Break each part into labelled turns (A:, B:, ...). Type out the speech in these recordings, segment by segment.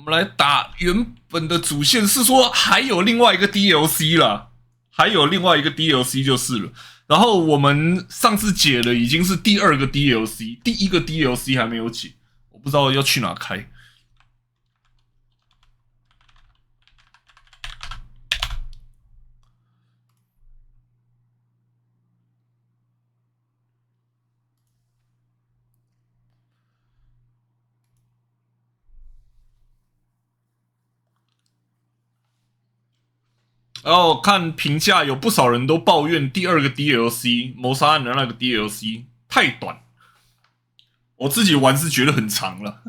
A: 们来打原本的主线，是说还有另外一个 DLC 啦，还有另外一个 DLC 就是了。然后我们上次解了已经是第2个 DLC， 第1个 DLC 还没有解，我不知道要去哪开。然后看评价，有不少人都抱怨第2个 DLC 谋杀案的那个 DLC 太短，我自己玩是觉得很长了。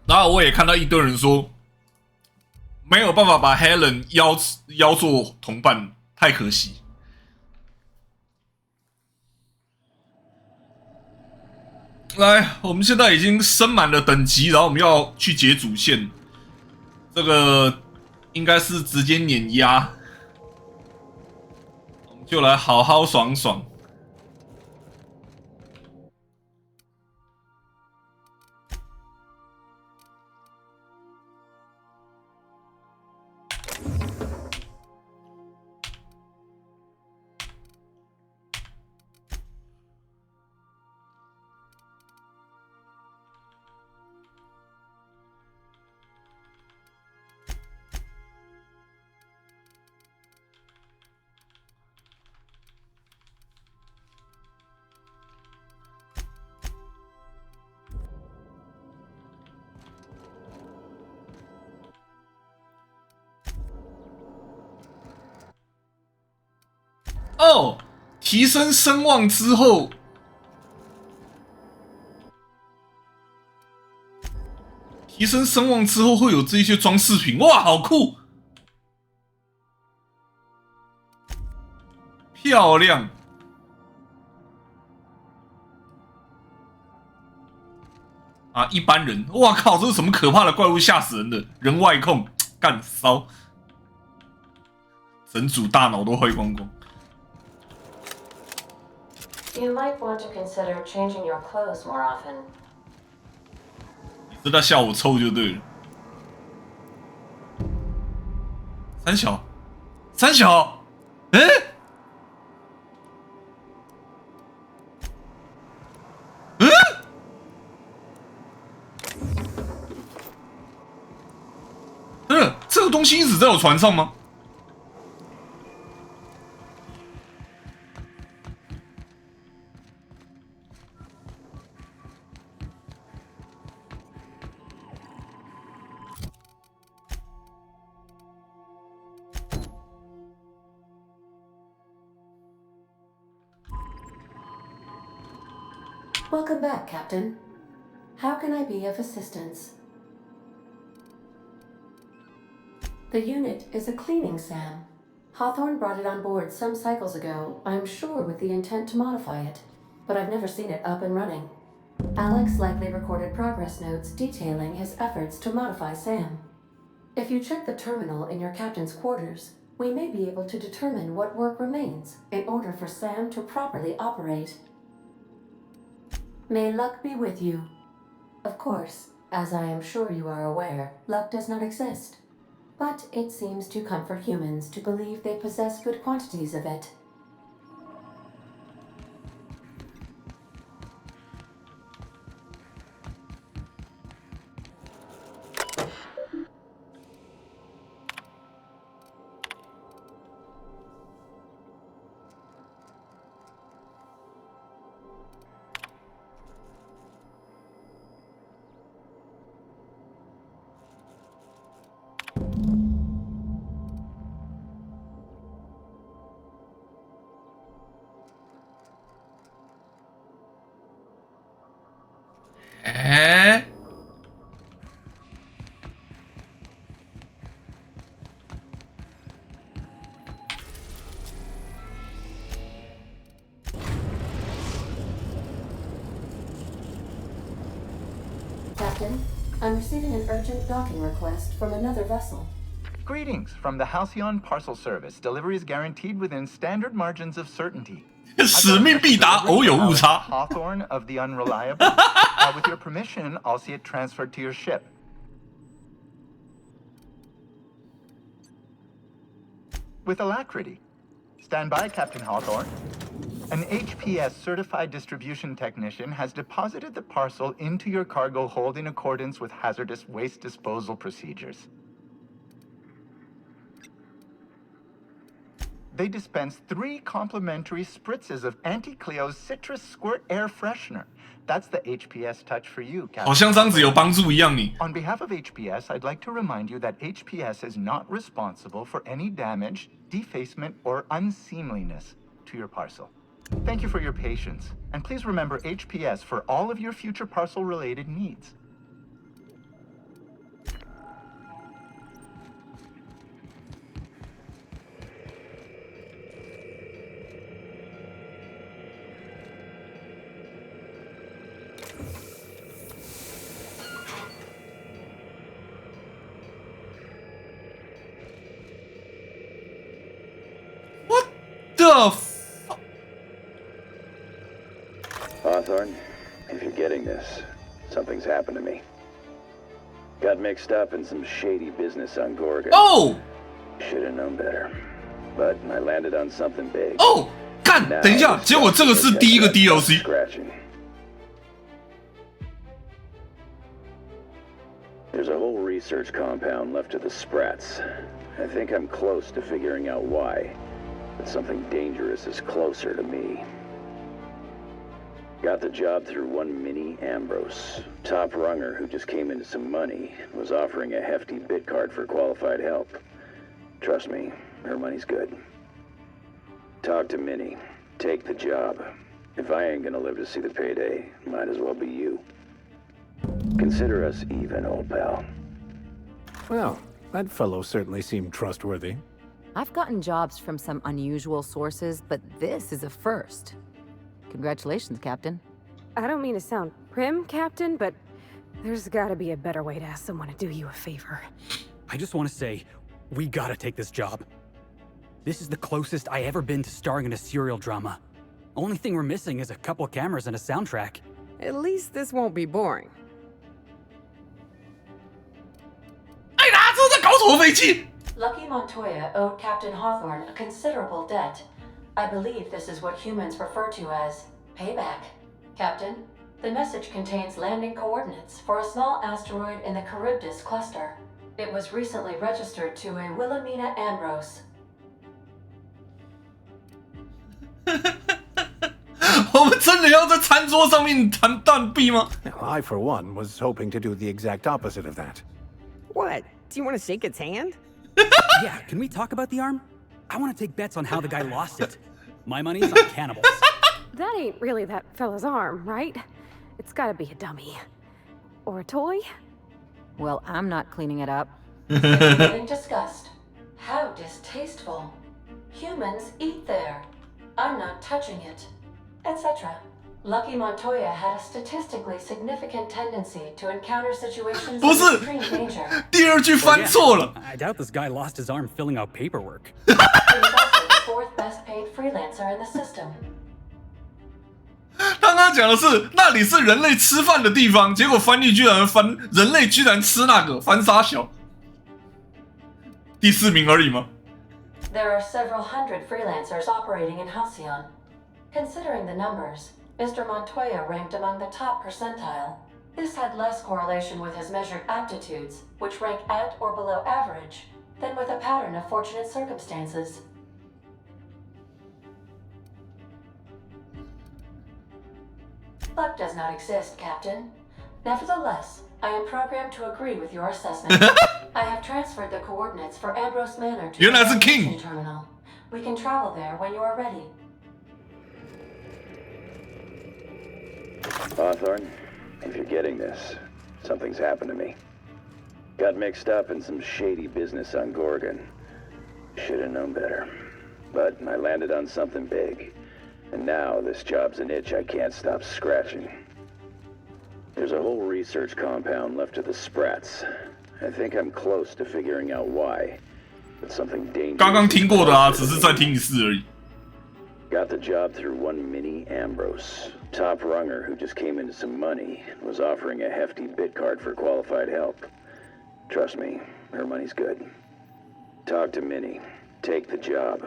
A: 然后我也看到一堆人说，没有办法把 Helen 邀做同伴，太可惜。来，我们现在已经升满了等级，然后我们要去解主线，这个应该是直接碾压，我们就来好好爽爽。哦，提升声望之后，会有这些装饰品，哇，好酷，漂亮。啊，一般人，哇靠，这是什么可怕的怪物，吓死人的！人外控，干骚，整组大脑都坏光光。
B: You might want to consider changing your clothes more often.
A: 你是在笑我臭就对了。三小，哎、这个东西一直在我船上吗？Welcome
B: back, Captain. How can I be of assistance? The unit is a cleaning SAM. Hawthorne brought it on board some cycles ago, I'm sure with the intent to modify it, but I've never seen it up and running. Alex likely recorded progress notes detailing his efforts to modify SAM. If you check the terminal in your captain's quarters, we may be able to determine what work remains in order for SAM to properly operate. May luck be with you. Of course, as I am sure you are aware, luck does not exist. But it seems to comfort humans to believe they possess good quantities of it. Captain, I'm receiving an urgent docking request from another vessel.
C: Greetings from the Halcyon Parcel Service. Delivery is guaranteed within standard margins of certainty.
A: 使命必达，偶有误差。
C: Hawthorne of the Unreliable. With your permission, I'll see it transferred to your ship. With alacrity. Stand by, Captain Hawthorne. An HPS certified distribution technician has deposited the parcel into your cargo hold in accordance with hazardous waste disposal procedures. They dispense 3 complimentary spritzes of Anti-Cleo's Citrus Squirt Air Freshener. That's the HPS touch for you, Captain.
A: 好像这样子有帮助一样你。
C: On behalf of HPS, I'd like to remind you that HPS is not responsible for any damage, defacement, or unseemliness to your parcel. Thank you for your patience, and please remember HPS for all of your future parcel-related needs.
A: The fuck?
D: Hawthorne, if you're getting this, something's happened to me. Got mixed up in some shady business on Gorgon.
A: Oh!
D: Should have known better. But I landed on something big.
A: Oh! 干，等一下，结果这个是第一个 DLC。
D: There's a whole research compound left to the Sprats. I think I'm close to figuring out why. But something dangerous is closer to me. Got the job through one Minnie Ambrose. Top runger who just came into some money, was offering a hefty bid card for qualified help. Trust me, her money's good. Talk to Minnie. Take the job. If I ain't gonna live to see the payday, might as well be you. Consider us even, old pal.
E: Well, that fellow certainly seemed trustworthy.
F: I've gotten jobs from some unusual sources, but this is a first. Congratulations, Captain.
G: I don't mean to sound prim, Captain, but there's gotta be a better way to ask someone to do you a favor.
H: I just want to say, we gotta take this job. This is the closest I ever been to starring in a serial drama. Only thing we're missing is a couple cameras and a soundtrack.
G: At least this won't be boring.
A: 哎，拿这在搞什么飞机？
B: Lucky Montoya owed Captain Hawthorne a considerable debt. I believe this is what humans refer to as payback. Captain, the message contains landing coordinates for a small asteroid in the Charybdis cluster. It was recently registered to a Wilhelmina Ambrose.
A: 我们真的要在餐桌上面弹弹币吗？
E: Now, I, for one, was hoping to do the exact opposite of that.
G: What? Do you want to shake its hand?
H: Yeah, can we talk about the arm? I want to take bets on how the guy lost it. My money's on cannibals.
G: That ain't really that fella's arm, right? It's gotta be a dummy. Or a toy?
F: Well, I'm not cleaning it up.
B: Getting disgust. How distasteful. Humans eat there. I'm not touching it. Etc. Lucky Montoya had a statistically significant tendency to encounter situations of extreme danger.
A: 第二句翻错了。
H: I doubt this guy lost his arm filling out paperwork.
B: He was also the 4th best paid freelancer in the system.
A: 刚刚讲的是那里是人类吃饭的地方，结果翻译居然翻人类居然吃那个，翻沙小。第4名而已吗？
B: There are several hundred freelancers operating in Halcyon. Considering the numbers, Mr. Montoya ranked among the top percentile. This had less correlation with his measured aptitudes, which rank at or below average, than with a pattern of fortunate circumstances. Luck does not exist, Captain. Nevertheless, I am programmed to agree with your assessment. I have transferred the coordinates for Ambrose Manor to the navigation terminal. We can travel there when you are ready.
D: Hawthorne, if you're getting this, something's happened to me. Got mixed up in some shady business on Gorgon. Should have known better. But I landed on something big. And now this job's an itch I can't stop scratching. There's a whole research compound left to the Sprats. I think I'm close to figuring out why. but something dangerous.
A: 刚刚听过的啊，只是再听一次而已。
D: Got the job through one Minnie Ambrose, top runger who just came into some money, was offering a hefty bit card for qualified help. Trust me, her money's good. Talk to Minnie. Take the job.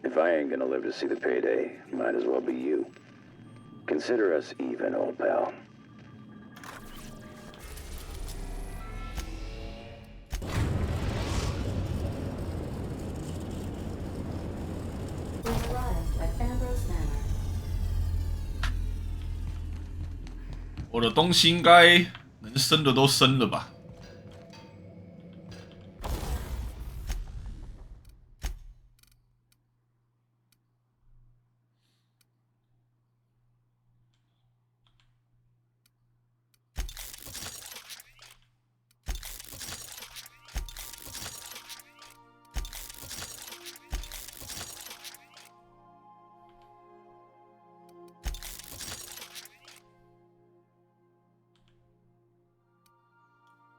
D: If I ain't gonna live to see the payday, might as well be you. Consider us even, old pal.
B: We've arrived at Ambrose Manor.
A: 我的东西应该能升的都升了吧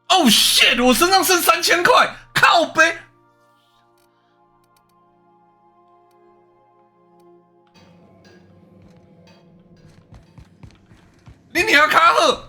A: ？Oh shit！ 我身上剩3000块，靠背。你娘卡赫！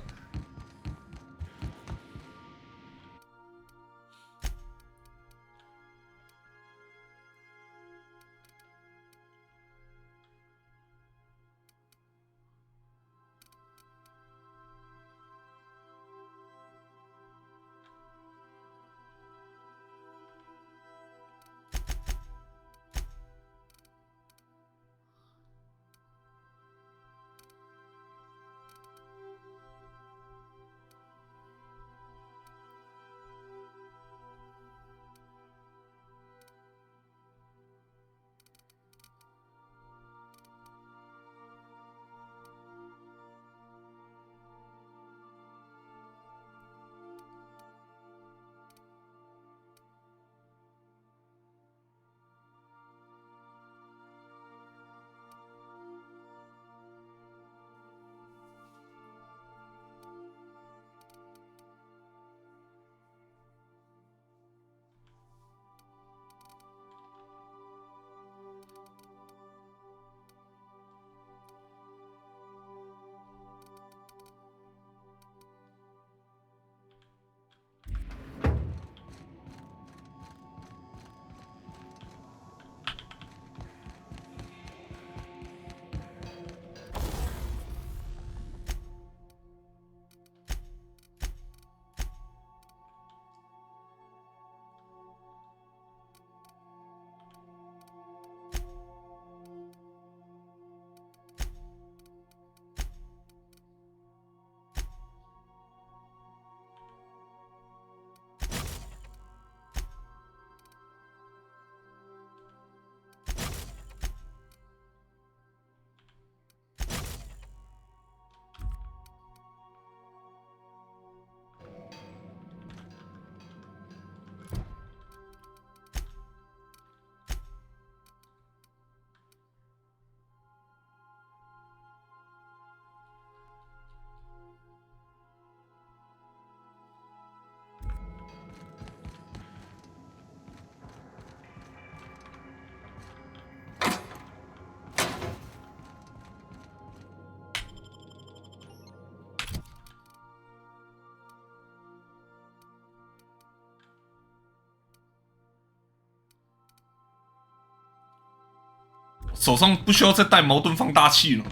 A: 手上不需要再带矛盾放大器了，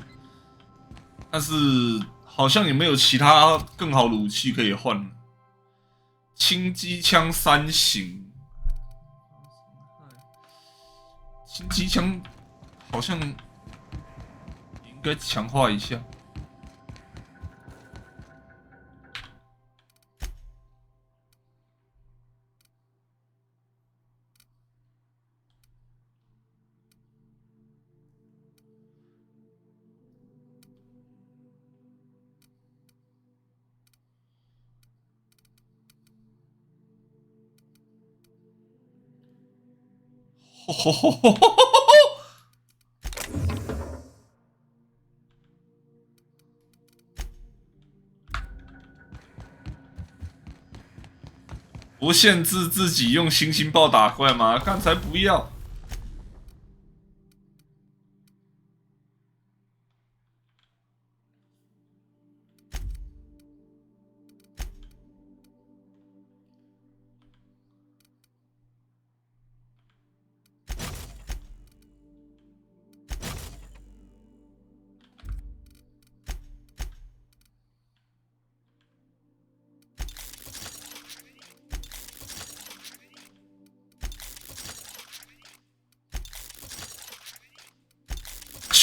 A: 但是好像也没有其他更好的武器可以换了。轻机枪3型，轻机枪好像应该强化一下。吼吼吼吼吼吼！不限制自己用星星爆打怪吗？刚才不要。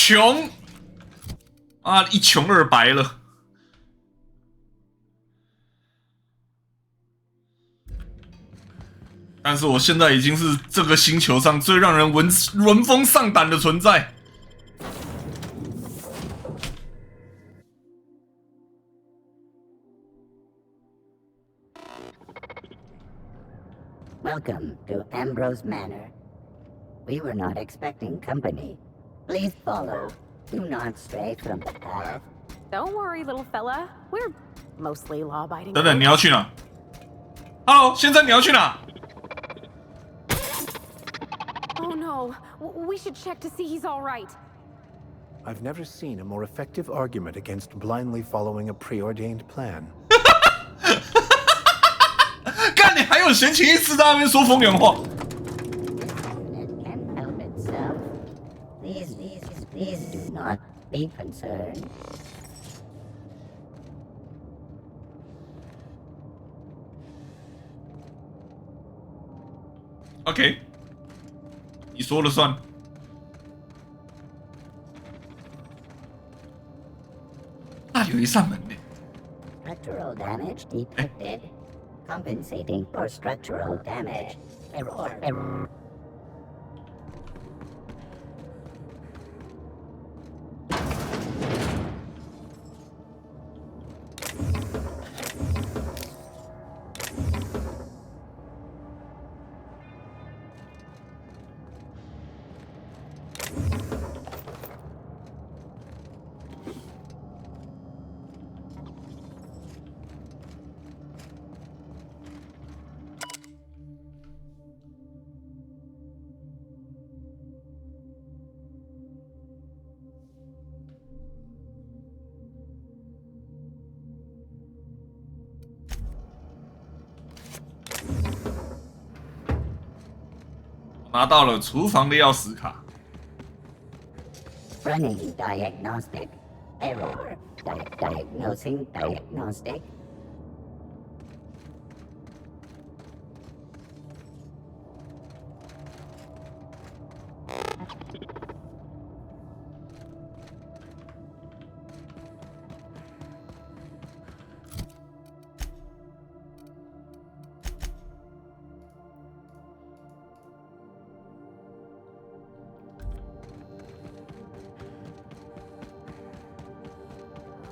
A: 穷啊，一穷二白了。但是我现在已经是这个星球上最让人闻风丧胆的存在。
I: Welcome to Ambrose Manor. We were not expecting company. Please follow. Do not stray from the path.
G: Don't worry, little fella. We're mostly law-abiding.
A: 等等，你要去哪 ？Hello， 现在你要去哪
G: Oh no, we should check to see he's all right.
E: I've never seen a more effective argument against blindly following a preordained plan.
A: 干，你还有闲情逸致在那边说风凉话。
I: It can help itself. Please do not be concerned.
A: OK， 你说了算。那里有一扇门呢。
I: Structural damage detected. Compensating for structural damage. Error.
A: 拿到了厨房的钥匙卡。
I: Running diagnostic. Error. Diagnosing diagnostic.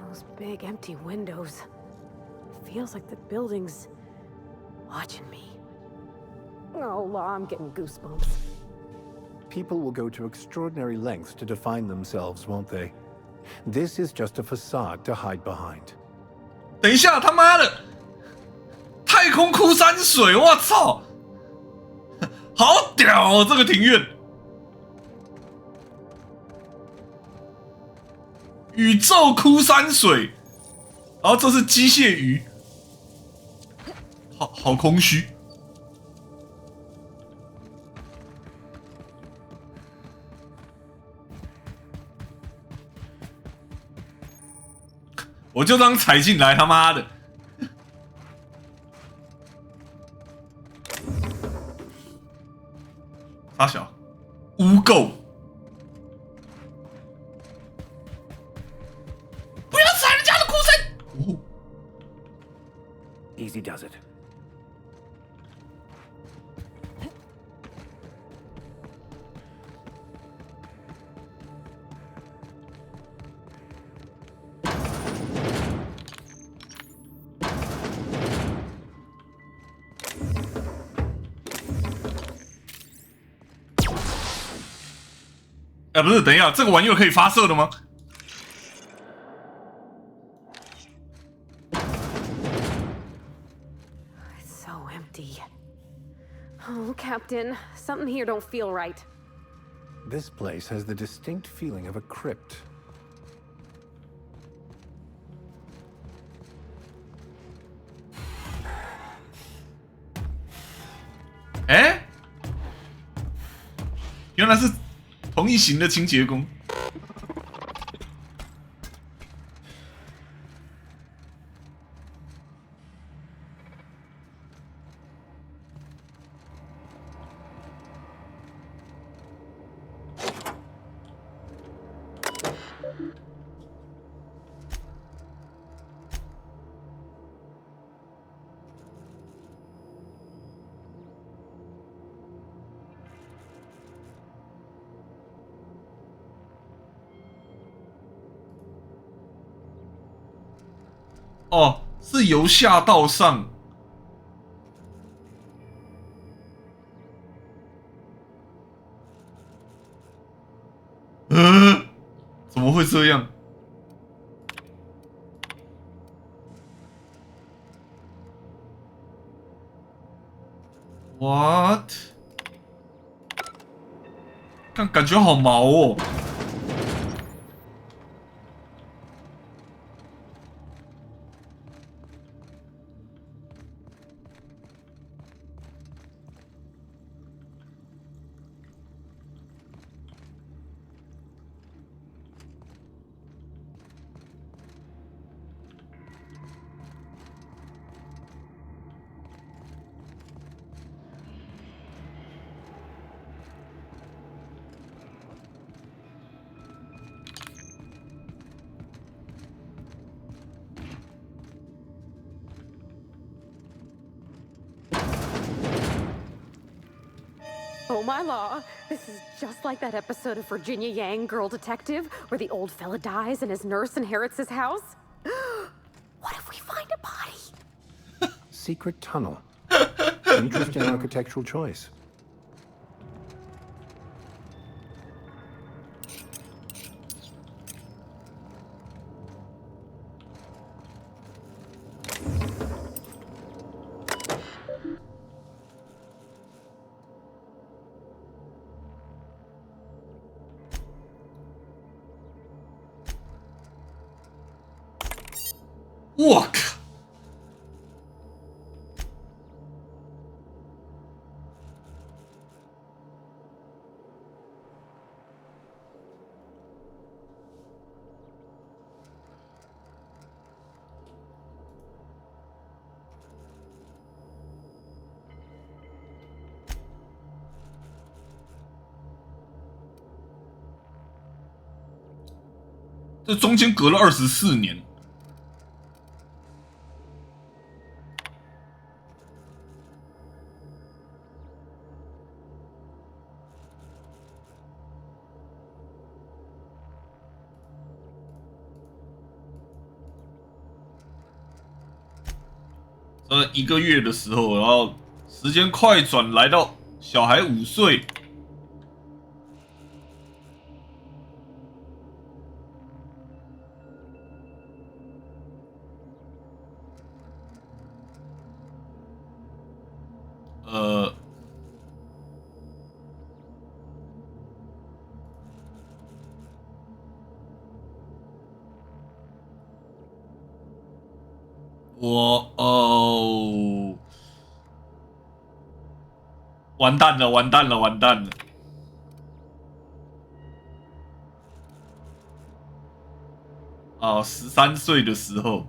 G: Those big empty windows. It feels like the building's watching me. Oh, Law, I'm getting goosebumps.
E: People will go to extraordinary lengths to define themselves, won't they? This is just a facade to hide behind.
A: 等一下，他妈的，太空枯山水，我操，好屌哦，这个庭院。宇宙枯山水，然后这是机械鱼，好空虚。我就当踩进来，他妈的！傻小，污垢。
E: Easy does it.
A: It's 不是，等一下，这个玩意儿可以发射的吗？
G: It's so empty. empty. Oh, Captain, something here don't feel right.
E: This place has the distinct feeling of a crypt.
A: Eh? 原来是同一型的清洁工。哦，是由下到上。怎么会这样？What？ 感觉好毛哦。
G: Oh my law, this is just like that episode of Virginia Yang, Girl Detective, where the old fella dies and his nurse inherits his house. What if we find a body?
E: Secret tunnel. Interesting architectural choice.
A: Walk。这中间隔了24年。1个月的时候，然后时间快转来到小孩5岁。完蛋了，完蛋了，完蛋了！啊，13岁的时候。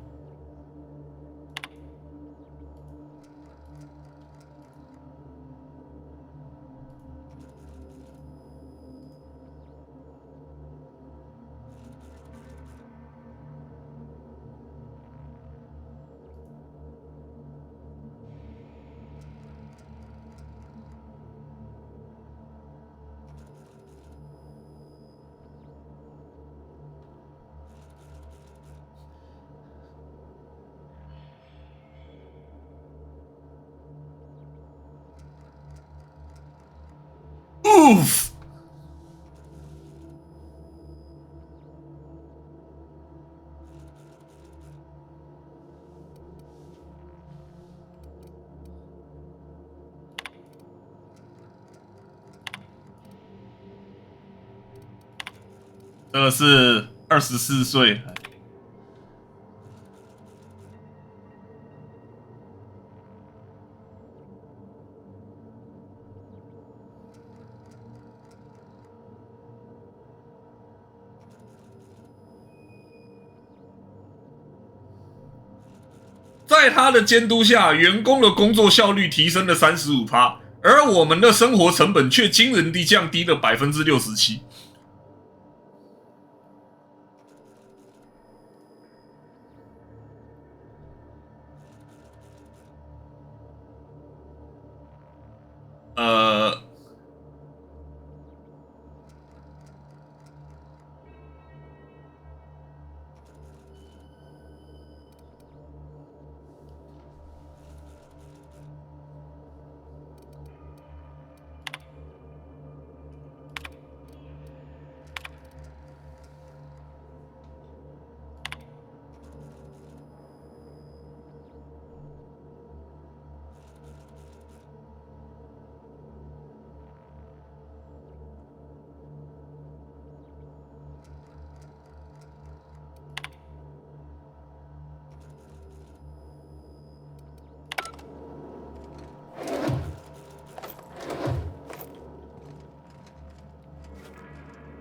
A: Oof！这个是24岁。在他的监督下，员工的工作效率提升了35%，而我们的生活成本却惊人地降低了67%。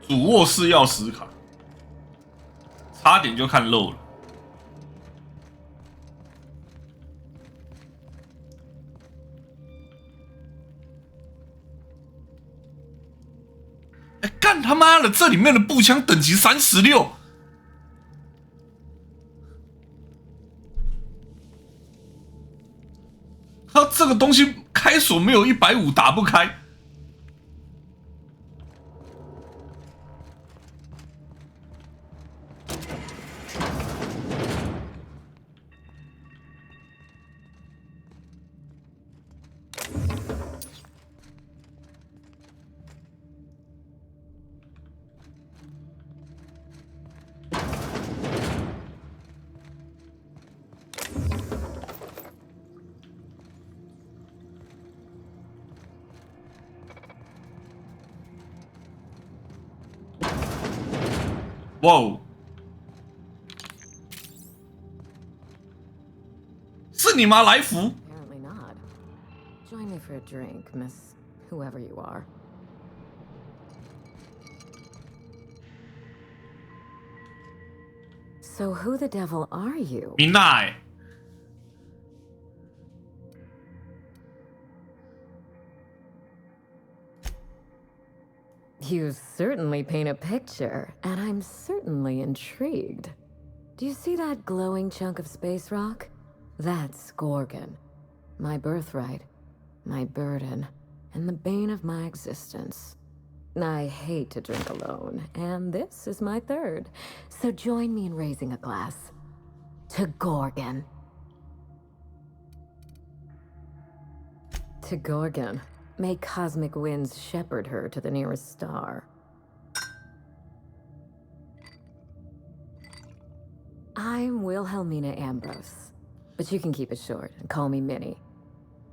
A: 主卧室钥匙卡，差点就看漏了。哎，干他妈的！这里面的步枪等级36，他这个东西开锁没有150打不开。哇哦！是你吗，来福？
F: Apparently not. Join me for a drink, Miss whoever you are. So who the devil are you?
A: 米娜。
F: You certainly paint a picture, and I'm certainly intrigued. Do you see that glowing chunk of space rock? That's Gorgon. My birthright, my burden, and the bane of my existence. I hate to drink alone, and this is my third. So join me in raising a glass. To Gorgon. To Gorgon. May cosmic winds shepherd her to the nearest star. I'm Wilhelmina Ambrose, but you can keep it short and call me Minnie.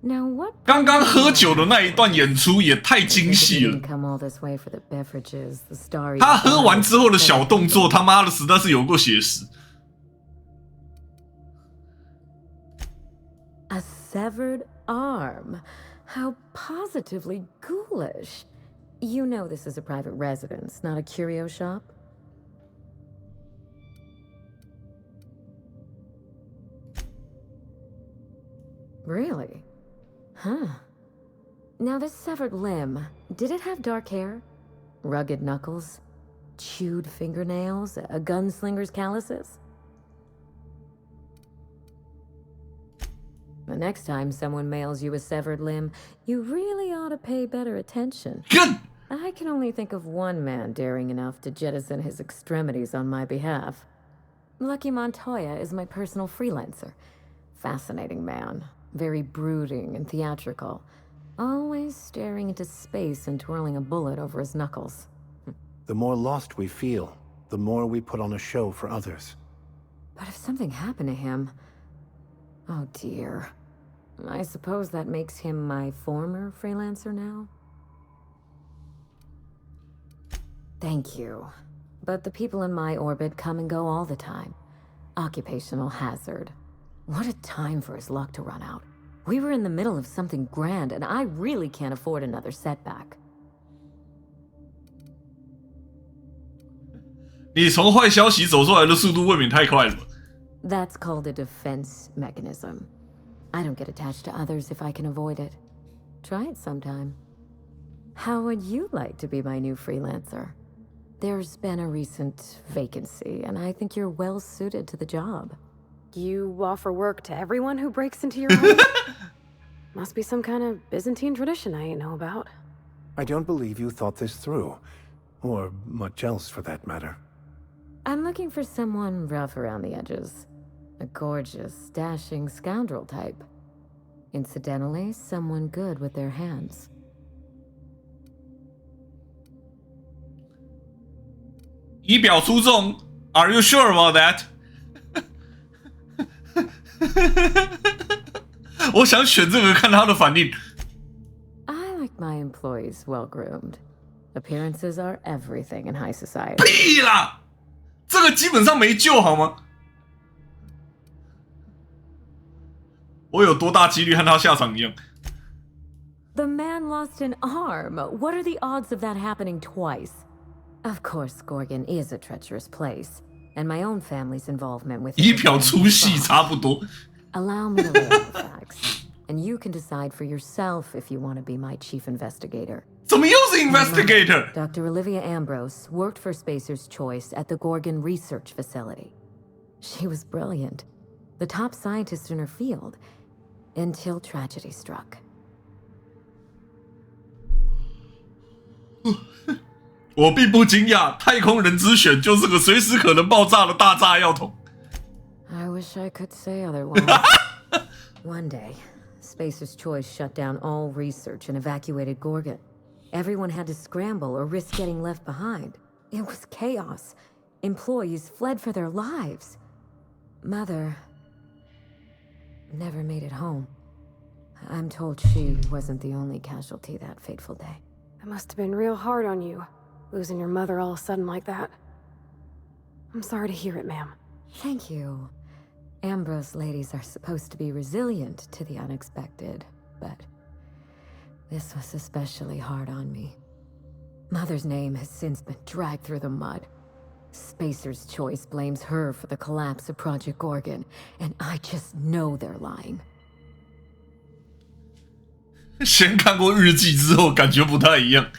F: Now what?
A: 刚刚喝酒的那一段演出也太精细了。
F: Come all this way for the beverages, the starry.
A: 他喝完之后的小动作，他妈的实在是有够写实。
F: A severed arm. How positively ghoulish. You know this is a private residence, not a curio shop? Really? Huh. Now this severed limb, did it have dark hair? Rugged knuckles? Chewed fingernails? A gunslinger's calluses? The next time someone mails you a severed limb, you really ought to pay better attention.
A: Good.
F: I can only think of one man daring enough to jettison his extremities on my behalf. Lucky Montoya is my personal freelancer. Fascinating man. Very brooding and theatrical. Always staring into space and twirling a bullet over his knuckles.
E: The more lost we feel, the more we put on a show for others.
F: But if something happened to him... Oh dear. I suppose that makes him my former freelancer now? Thank you. But the people in my orbit come and go all the time. Occupational hazard. What a time for his luck to run out. We were in the middle of something grand, and I really can't afford another setback.
A: 你从坏消息走出来的速度未免太快了吧。
F: That's called a defense mechanism. I don't get attached to others if I can avoid it. Try it sometime. How would you like to be my new freelancer? There's been a recent vacancy, and I think you're well suited to the job.
G: You offer work to everyone who breaks into your home? Must be some kind of Byzantine tradition I ain't know about.
E: I don't believe you thought this through. Or much else, for that matter.
F: I'm looking for someone rough around the edges. A gorgeous, dashing scoundrel type. Incidentally, someone good with their hands.
A: 仪表出众 ，Are you sure about that？ 我想选这个看他的反应。
F: I like my employees well-groomed. Appearances are everything in high society.
A: 屁啦，这个基本上没救好吗？我有多大几率和他下场一样？
F: The man lost an arm. What are the odds of that happening twice? Of course, Gorgon is a treacherous place, and my own family's involvement with it.
A: 仪表出戏差不多。
F: Allow me to lay out the facts, and you can decide for yourself if you want to be my chief investigator.
A: 怎么又是 investigator？
F: Dr. Olivia Ambrose worked for Spacer's Choice at the Gorgon Research Facility. She was brilliant, the top scientist in her field, until tragedy struck.
A: 我并不惊讶，太空人之选就是个随时可能爆炸的大炸药桶。
F: I wish I could say otherwise. One day, Spacer's Choice shut down all research and evacuated Gorgon. Everyone had to scramble or risk getting left behind. It was chaos. Employees fled for their lives. Mother never made it home. I'm told she wasn't the only casualty that fateful day.
G: That must have been real hard on you, losing your mother all of a sudden like that. I'm sorry to hear it, ma'am.
F: Thank you. Ambrose ladies are supposed to be resilient to the unexpected, but this was especially hard on me. Mother's name has since been dragged through the mud. Spacer's Choice blames her for the collapse of Project Gorgon, and I just know they're lying.
A: 先看过日记之后，感觉不太一样。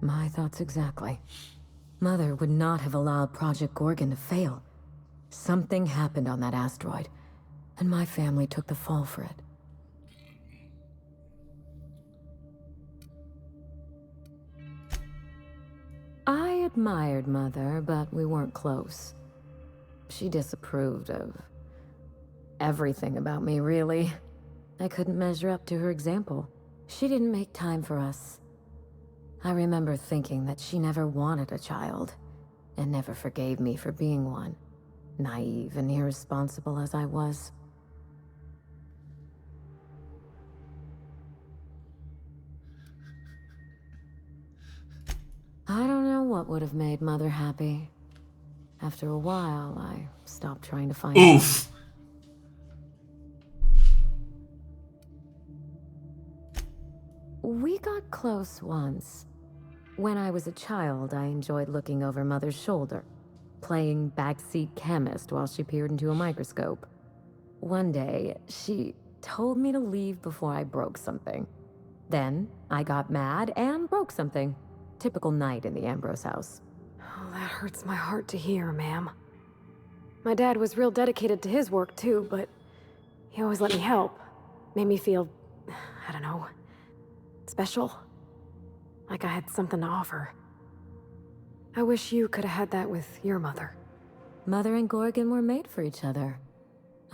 F: My thoughts exactly. Mother would not have allowed Project Gorgon to fail. Something happened on that asteroid, and my family took the fall for it. I admired Mother, but we weren't close. She disapproved of everything about me, really. I couldn't measure up to her example. She didn't make time for us. I remember thinking that she never wanted a child, and never forgave me for being one, naive and irresponsible as I was. I don't know what would have made Mother happy. After a while, I stopped trying to find out.
A: Oof.
F: We got close once. When I was a child, I enjoyed looking over Mother's shoulder, playing backseat chemist while she peered into a microscope. One day, she told me to leave before I broke something. Then, I got mad and broke something. Typical night in the Ambrose house.
G: Oh, that hurts my heart to hear, ma'am. My dad was real dedicated to his work, too, but he always let me help. Made me feel, I don't know, special. Like I had something to offer. I wish you could have had that with your mother.
F: Mother and Gorgon were made for each other.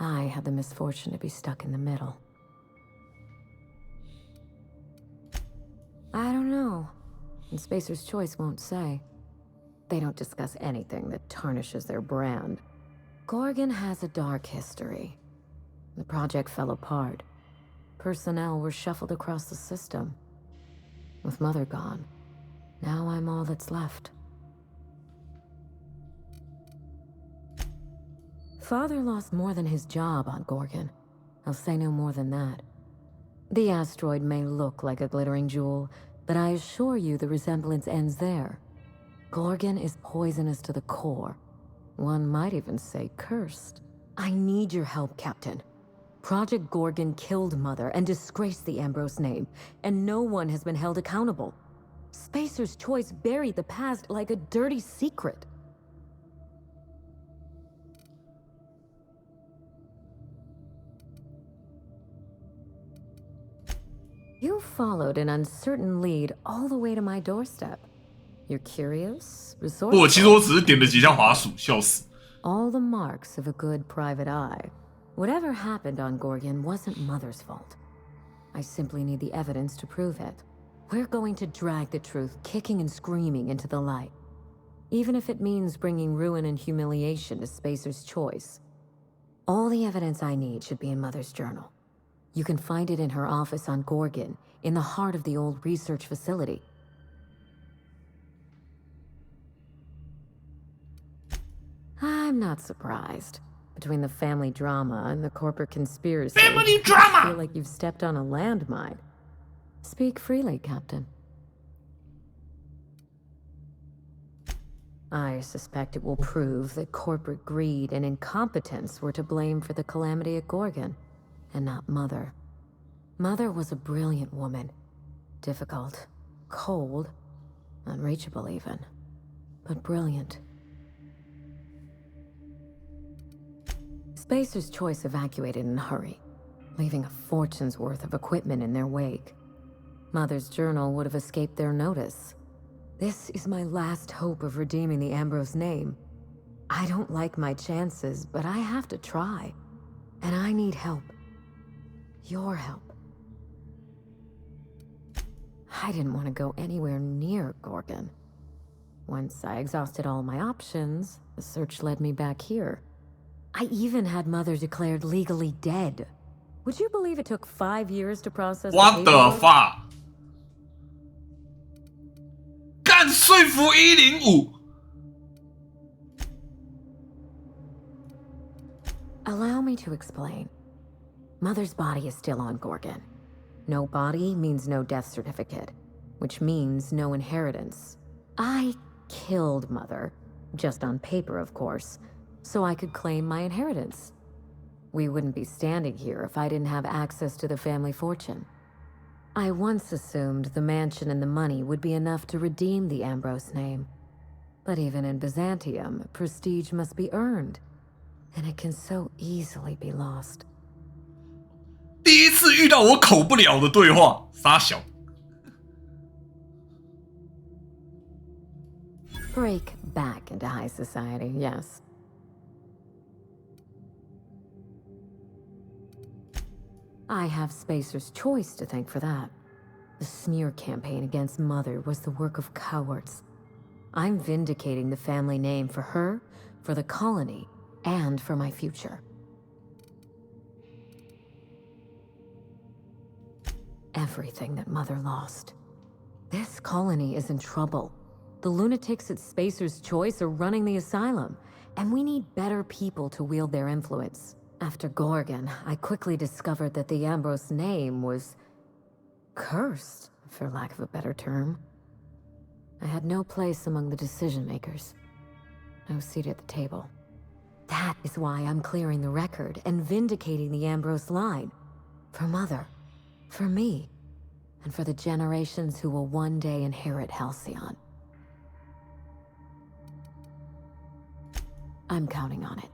F: I had the misfortune to be stuck in the middle. I don't know. And Spacer's Choice won't say. They don't discuss anything that tarnishes their brand. Gorgon has a dark history. The project fell apart. Personnel were shuffled across the system. With Mother gone, now I'm all that's left. Father lost more than his job on Gorgon. I'll say no more than that. The asteroid may look like a glittering jewel, but I assure you the resemblance ends there. Gorgon is poisonous to the core. One might even say cursed. I need your help, Captain. Project Gorgon killed Mother and disgraced the Ambrose name, and no one has been held accountable. Spacer's Choice buried the past like a dirty secret. You followed an uncertain lead all the way to my doorstep. You're curious,
A: 不，其实我
F: resourceful.
A: 只是点了几下滑鼠，笑死。
F: All the marks of a good private eye. Whatever happened on Gorgon wasn't Mother's fault. I simply need the evidence to prove it. We're going to drag the truth kicking and screaming into the light. Even if it means bringing ruin and humiliation to Spacer's Choice. All the evidence I need should be in Mother's journal. You can find it in her office on Gorgon, in the heart of the old research facility. I'm not surprised. Between the family drama and the corporate conspiracy,
A: Family drama!
F: I feel like you've stepped on a landmine. Speak freely, Captain. I suspect it will prove that corporate greed and incompetence were to blame for the calamity at Gorgon, and not Mother. Mother was a brilliant woman. Difficult, cold, unreachable even, but brilliant. Spacer's Choice evacuated in a hurry, leaving a fortune's worth of equipment in their wake. Mother's journal would have escaped their notice. This is my last hope of redeeming the Ambrose name. I don't like my chances, but I have to try. And I need help. Your help. I didn't want to go anywhere near Gorgon. Once I exhausted all my options, the search led me back here. I even had Mother declared legally dead. Would you believe it took 5 years to process
A: What the
F: paperwork?
A: fuck？ 干说服105。
F: Allow me to explain. Mother's body is still on Gorgon. No body means no death certificate, which means no inheritance. I killed Mother, just on paper, of course, so I could claim my inheritance. We wouldn't be standing here if I didn't have access to the family fortune. I once assumed the mansion and the money would be enough to redeem the Ambrose name. But even in Byzantium, prestige must be earned, and it can so easily be lost.
A: 第一次遇到我口不了的对话，傻小。
F: Break back into high society, yes. I have Spacer's Choice to thank for that. The smear campaign against Mother was the work of cowards. I'm vindicating the family name for her, for the colony, and for my future. Everything that Mother lost. This colony is in trouble. The lunatics at Spacer's Choice are running the asylum, and we need better people to wield their influence. After Gorgon, I quickly discovered that the Ambrose name was cursed, for lack of a better term. I had no place among the decision makers. No seat at the table. That is why I'm clearing the record and vindicating the Ambrose line. For Mother, for me, and for the generations who will one day inherit Halcyon. I'm counting on it.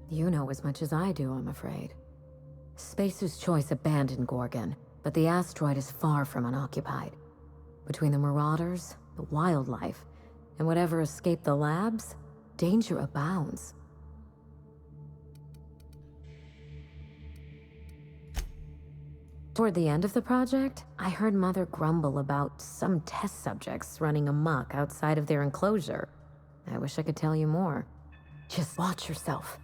F: You know as much as I do, I'm afraid. Spacer's Choice abandoned Gorgon, but the asteroid is far from unoccupied. Between the marauders, the wildlife, and whatever escaped the labs, danger abounds. Toward the end of the project, I heard Mother grumble about some test subjects running amok outside of their enclosure. I wish I could tell you more. Just watch yourself.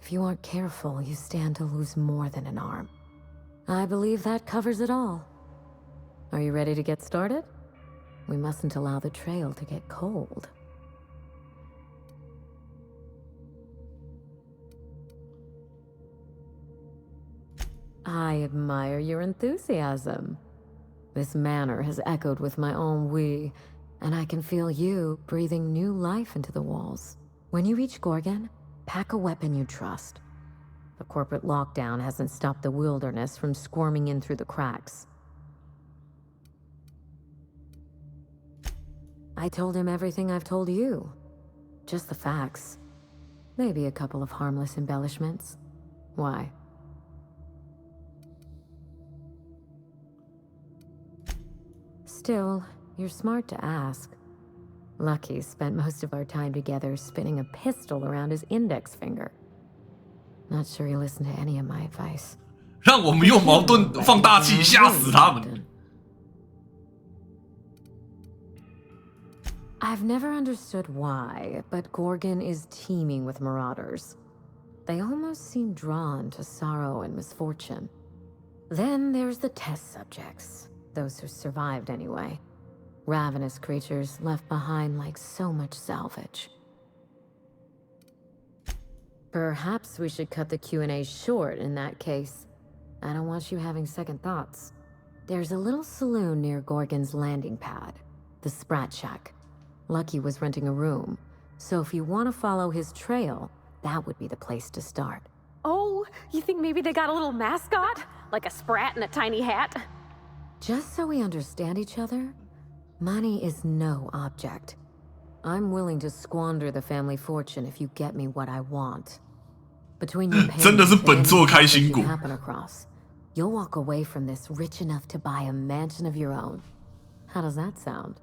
F: If you aren't careful, you stand to lose more than an arm. I believe that covers it all. Are you ready to get started? We mustn't allow the trail to get cold. I admire your enthusiasm. This manor has echoed with my own we, and I can feel you breathing new life into the walls. When you reach Gorgon, pack a weapon you trust. The corporate lockdown hasn't stopped the wilderness from squirming in through the cracks. I told him everything I've told you. Just the facts. Maybe a couple of harmless embellishments. Why? Still, you're smart to ask. Lucky spent most of our time together spinning a pistol around his index finger. Not sure he listened to any of my advice.
A: 让我们用矛盾放大器吓死他们。
F: I've never understood why, but Gorgon is teeming with marauders. They almost seem drawn to sorrow and misfortune. Then there's the test subjects, those who survived anyway. Ravenous creatures left behind like so much salvage. Perhaps we should cut the Q&A short in that case. I don't want you having second thoughts. There's a little saloon near Gorgon's landing pad, the Sprat Shack. Lucky was renting a room, so if you want to follow his trail, that would be the place to start.
G: Oh, you think maybe they got a little mascot? Like a sprat in a tiny hat?
F: Just so we understand each other, money is no object. I'm willing to squander the family fortune if you get me what I want. Between your
A: 真的是本作开
F: payments
A: 心
F: and
A: 果
F: you。happen across, you'll walk away from this rich enough to buy a mansion of your own. How does that sound?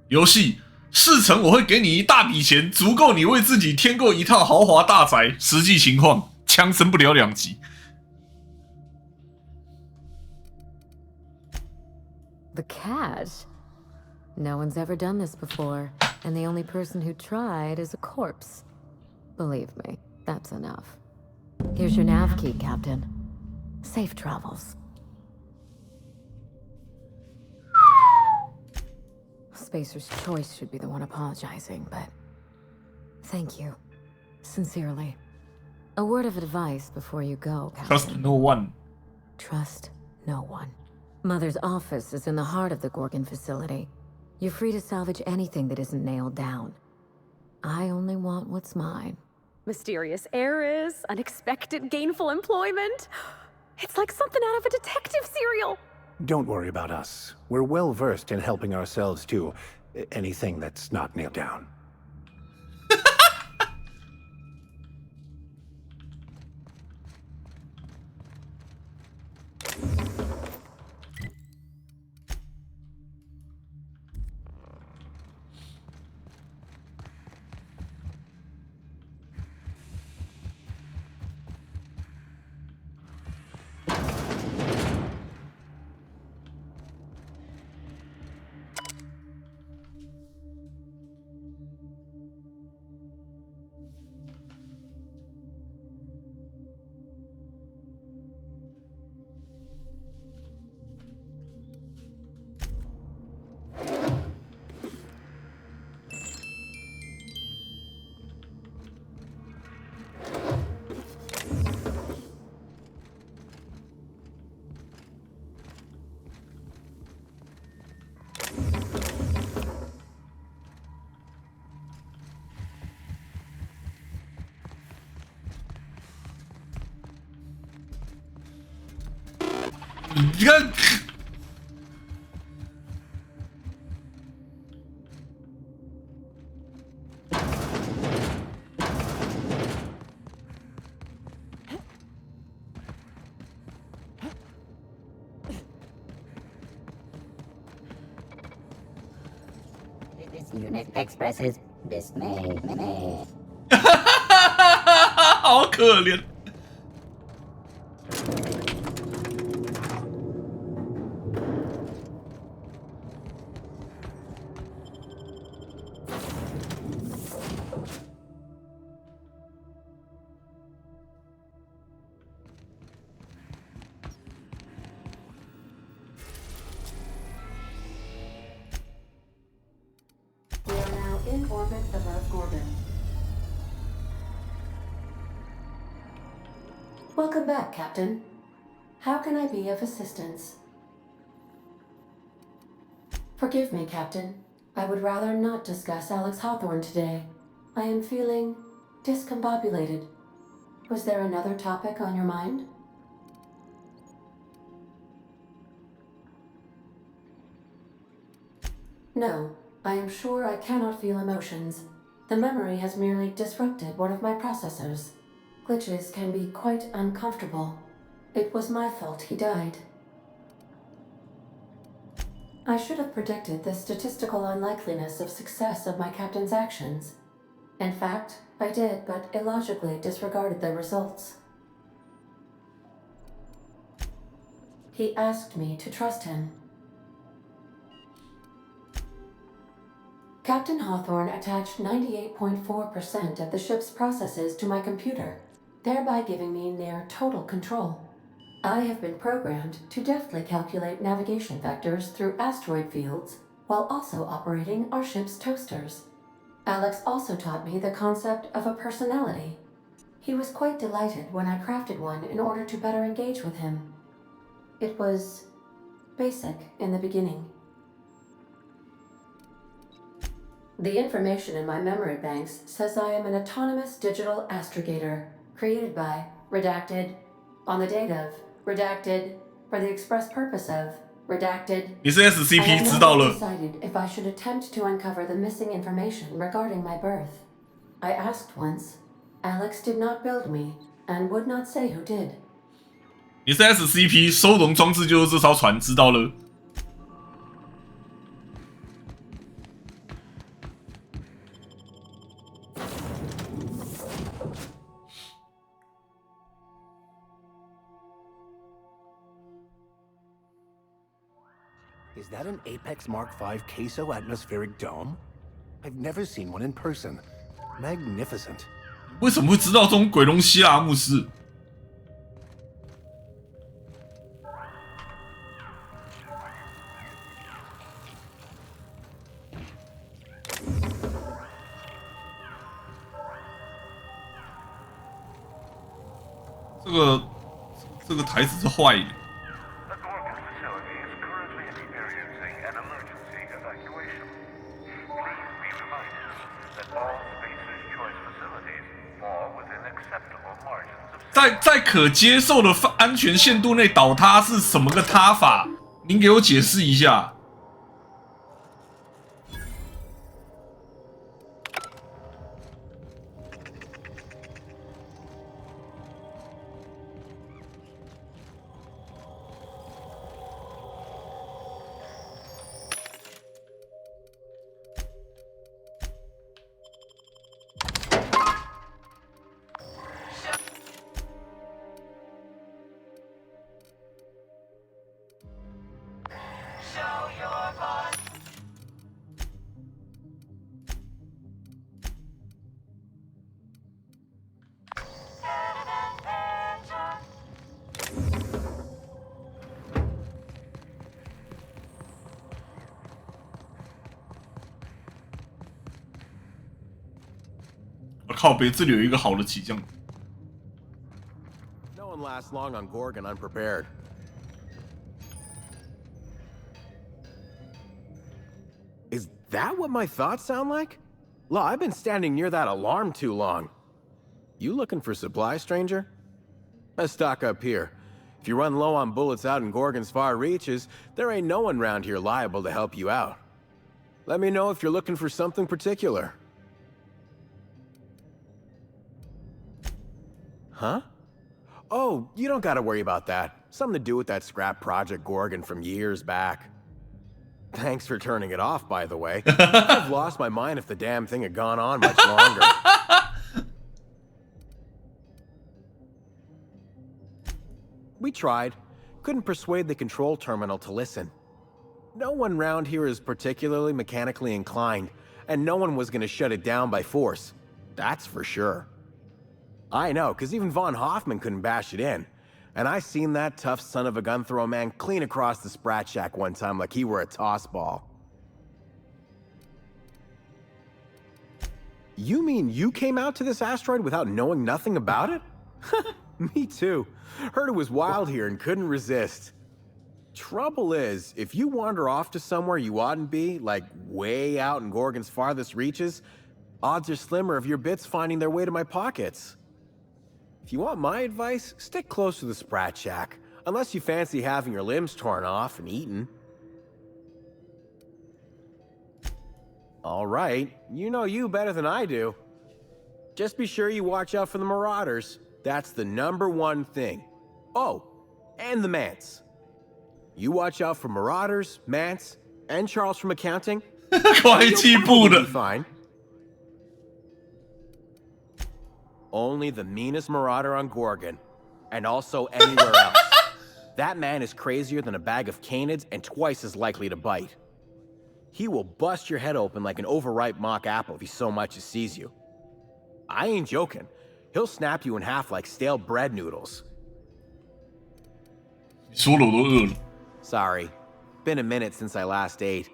A: 游戏事成我会给你一大笔钱，足够你为自己添购一套豪华大宅。实际情况，枪升不了2级。
F: The cash? No one's ever done this before, and the only person who tried is a corpse. Believe me, that's enough. Here's your nav key, Captain. Safe travels. Spacer's Choice should be the one apologizing, but thank you. Sincerely. A word of advice before you go, Captain.
A: Trust no one.
F: Trust no one. Mother's office is in the heart of the Gorgon facility. You're free to salvage anything that isn't nailed down. I only want what's mine.
G: Mysterious heiress, unexpected gainful employment. It's like something out of a detective serial.
E: Don't worry about us. We're well versed in helping ourselves to anything that's not nailed down.
A: 你看，This
I: unit expresses dismay.
A: 好可怜。
B: orbit above Gorgon. Welcome back, Captain. How can I be of assistance? Forgive me, Captain. I would rather not discuss Alex Hawthorne today. I am feeling discombobulated. Was there another topic on your mind? No, I am sure I cannot feel emotions. The memory has merely disrupted one of my processors. Glitches can be quite uncomfortable. It was my fault he died. I should have predicted the statistical unlikeliness of success of my captain's actions. In fact, I did, but illogically disregarded the results. He asked me to trust him. Captain Hawthorne attached 98.4% of the ship's processes to my computer, thereby giving me near total control. I have been programmed to deftly calculate navigation vectors through asteroid fields, while also operating our ship's toasters. Alex also taught me the concept of a personality. He was quite delighted when I crafted one in order to better engage with him. It was basic in the beginning. The information in my memory banks says I am an autonomous digital astrogator, created by, redacted, on the date of, redacted, for the express purpose of, redacted.
A: 你是 SCP 知道
B: I
A: 了
B: have decided if I should attempt to uncover the missing information regarding my birth. I asked once. Alex did not build me, and would not say who did.
A: 你是 SCP 收容装置就是这艘船，知道了。
E: Is that an Apex Mark V queso atmospheric dome? I've never seen one in person. Magnificent.
A: 为什么会知道这种鬼东西啊，牧师？这个台词是坏的。
J: The Gorgon facility is currently experiencing an emergency evacuation. Please be reminded that all Spacer's Choice facilities fall within acceptable margins of
A: 在可接受的安全限度内倒塌是什么个塌法？您给我解释一下。靠北，这里有一个好的起降。
K: No one lasts long on Gorgon unprepared. Is that what my thoughts sound like? Look, I've been standing near that alarm too long. You looking for supply, stranger? Let's stock up here. If you run low on bullets out in Gorgon's far reaches, there ain't no one around here liable to help you out. Let me know if you're looking for something particular. Huh? Oh, you don't gotta worry about that. Something to do with that scrap Project Gorgon from years back. Thanks for turning it off, by the way. I've lost my mind if the damn thing had gone on much longer. We tried. Couldn't persuade the control terminal to listen. No one round here is particularly mechanically inclined, and no one was gonna shut it down by force. That's for sure. I know, because even Von Hoffman couldn't bash it in. And I seen that tough son of a gun throw a man clean across the Sprat Shack one time like he were a toss ball. You mean you came out to this asteroid without knowing nothing about it? Me too. Heard it was wild here and couldn't resist. Trouble is, if you wander off to somewhere you oughtn't be, like way out in Gorgon's farthest reaches, odds are slimmer of your bits finding their way to my pockets. If you want my advice, stick close to the Sprat Shack, unless you fancy having your limbs torn off and eaten. All right, you know you better than I do. Just be sure you watch out for the Marauders. That's the #1 thing. Oh, and the Mance. You watch out for Marauders, Mance, and Charles from accounting.
A: 快进步的。
K: Fine. Only the meanest Marauder on Gorgon, and also anywhere else. That man is crazier than a bag of canids and twice as likely to bite. He will bust your head open like an overripe mock apple if he so much as sees you. I ain't joking. He'll snap you in half like stale bread noodles.
A: 你说了我都饿了。
K: Sorry. Been a minute since I last ate.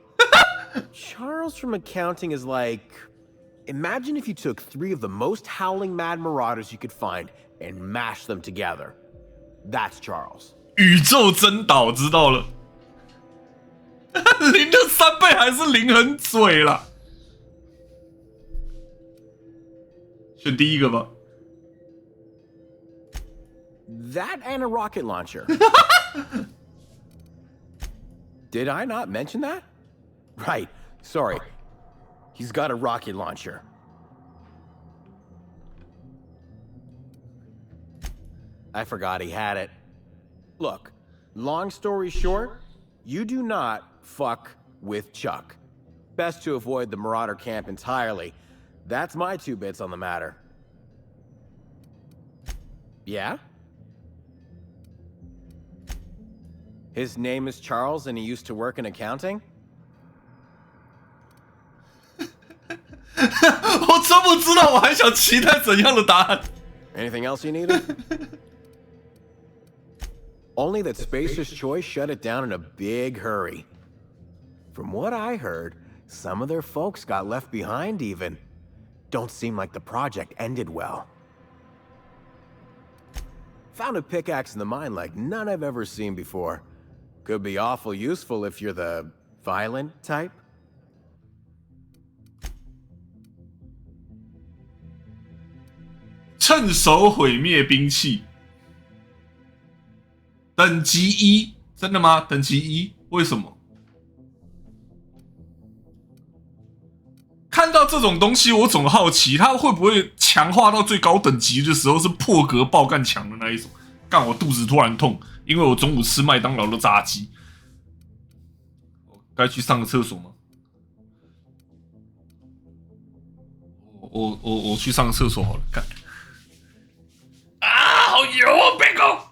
K: Charles from accounting is like... Imagine if you took 3 of the most howling mad marauders you could find and mashed them together. That's Charles.
A: 宇宙真岛知道了。零的3倍还是零很嘴啦。选第一个吧。
K: That and a rocket launcher. Did I not mention that? Right. Sorry. He's got a rocket launcher. I forgot he had it. Look, long story short, you do not fuck with Chuck. Best to avoid the Marauder camp entirely. That's my 2 bits on the matter. Yeah? His name is Charles and he used to work in accounting?
A: 我真不知道，我还想期待怎样的答案。
K: Anything else you needed? Only that Spacer's Choice shut it down in a big hurry. From what I heard, some of their folks got left behind even. Don't seem like the project ended well. Found a pickaxe in the mine like none I've ever seen before. Could be awful useful if you're the violent type.
A: 趁手毁灭兵器，等级1，真的吗？等级1，为什么？看到这种东西，我总好奇，它会不会强化到最高等级的时候是破格爆干强的那一种？干我肚子突然痛，因为我中午吃麦当劳的炸鸡。我该去上个厕所吗？我去上个厕所好了，干。 啊，好油哦，贝狗！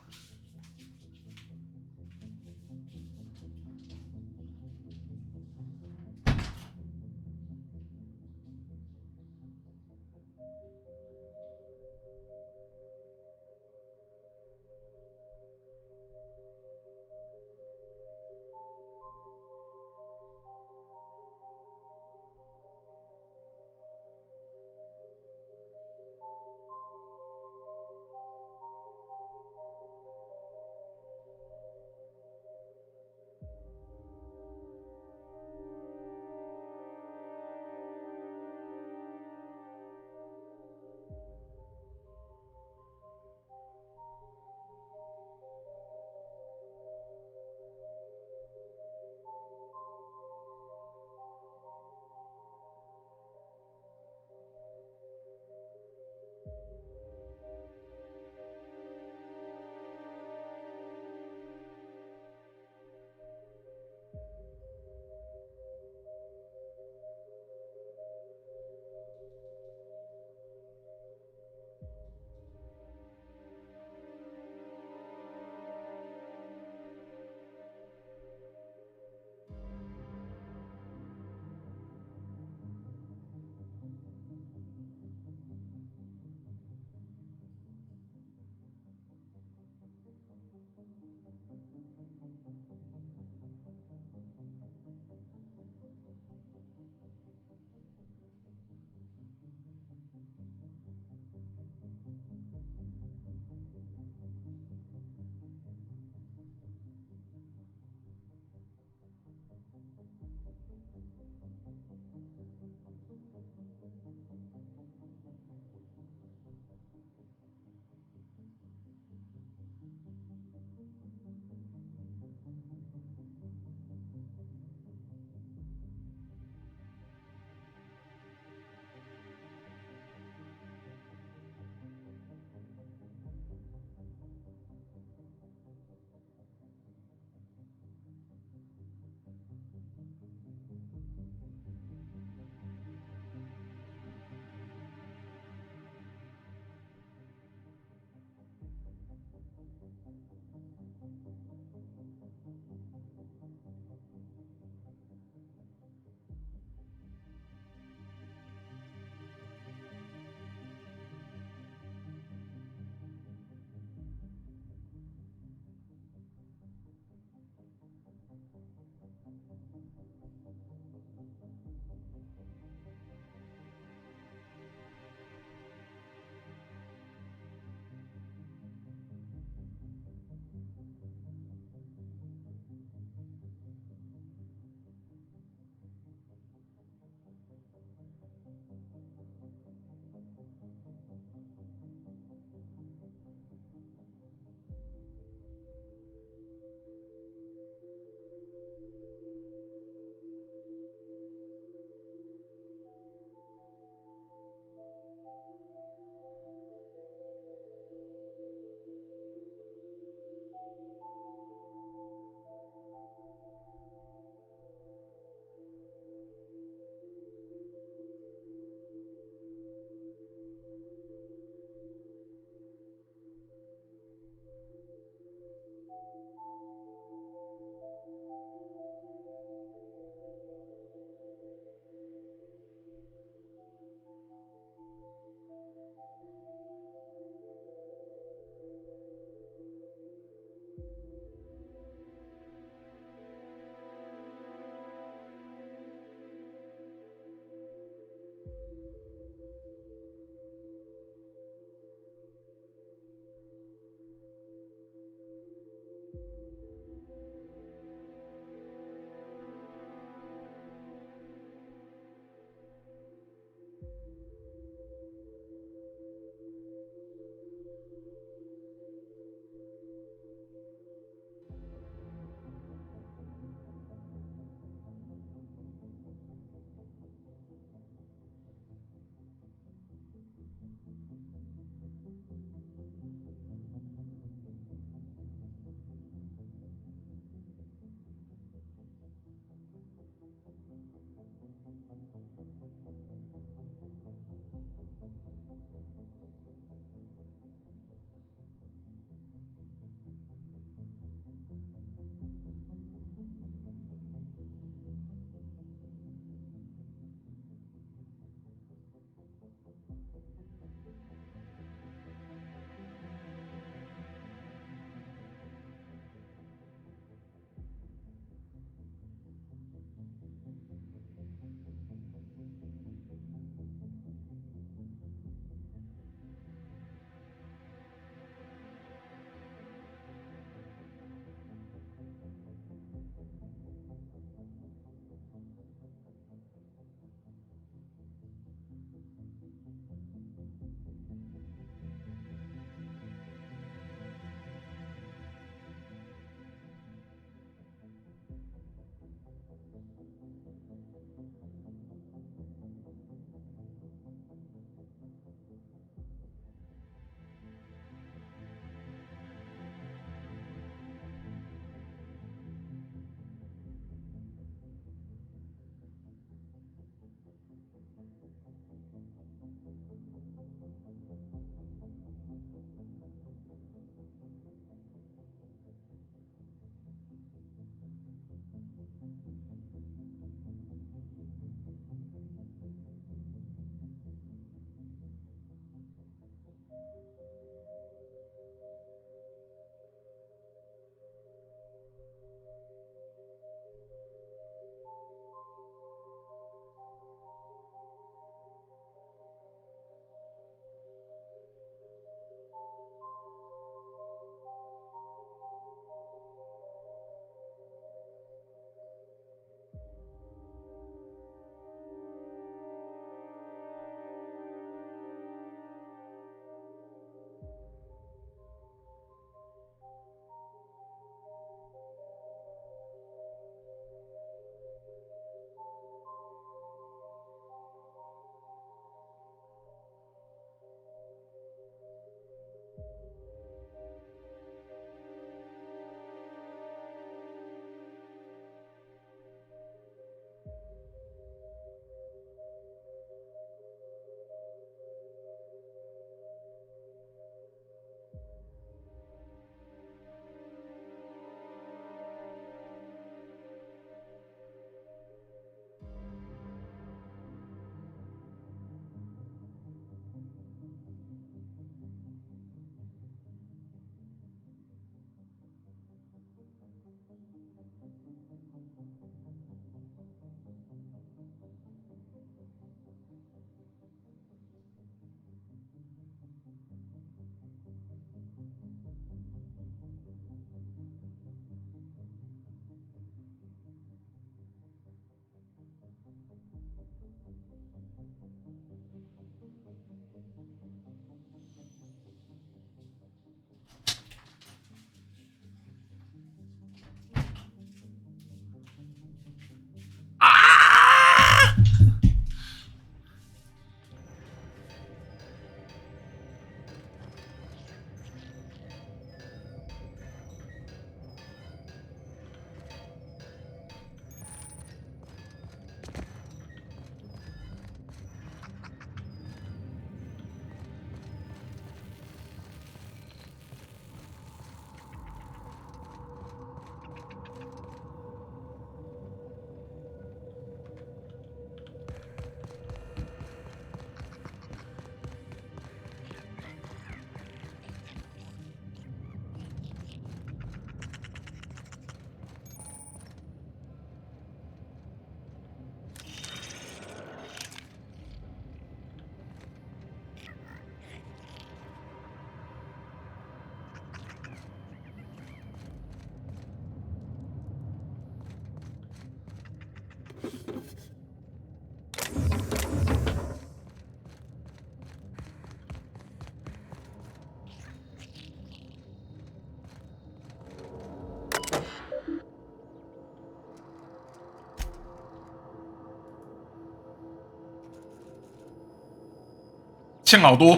A: 欠好多。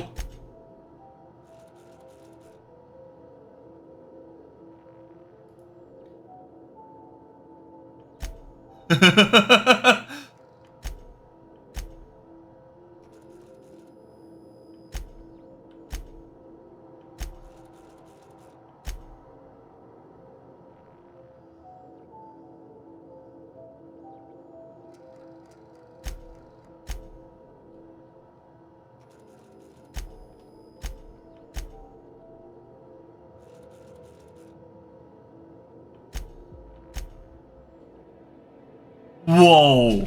A: 哇哦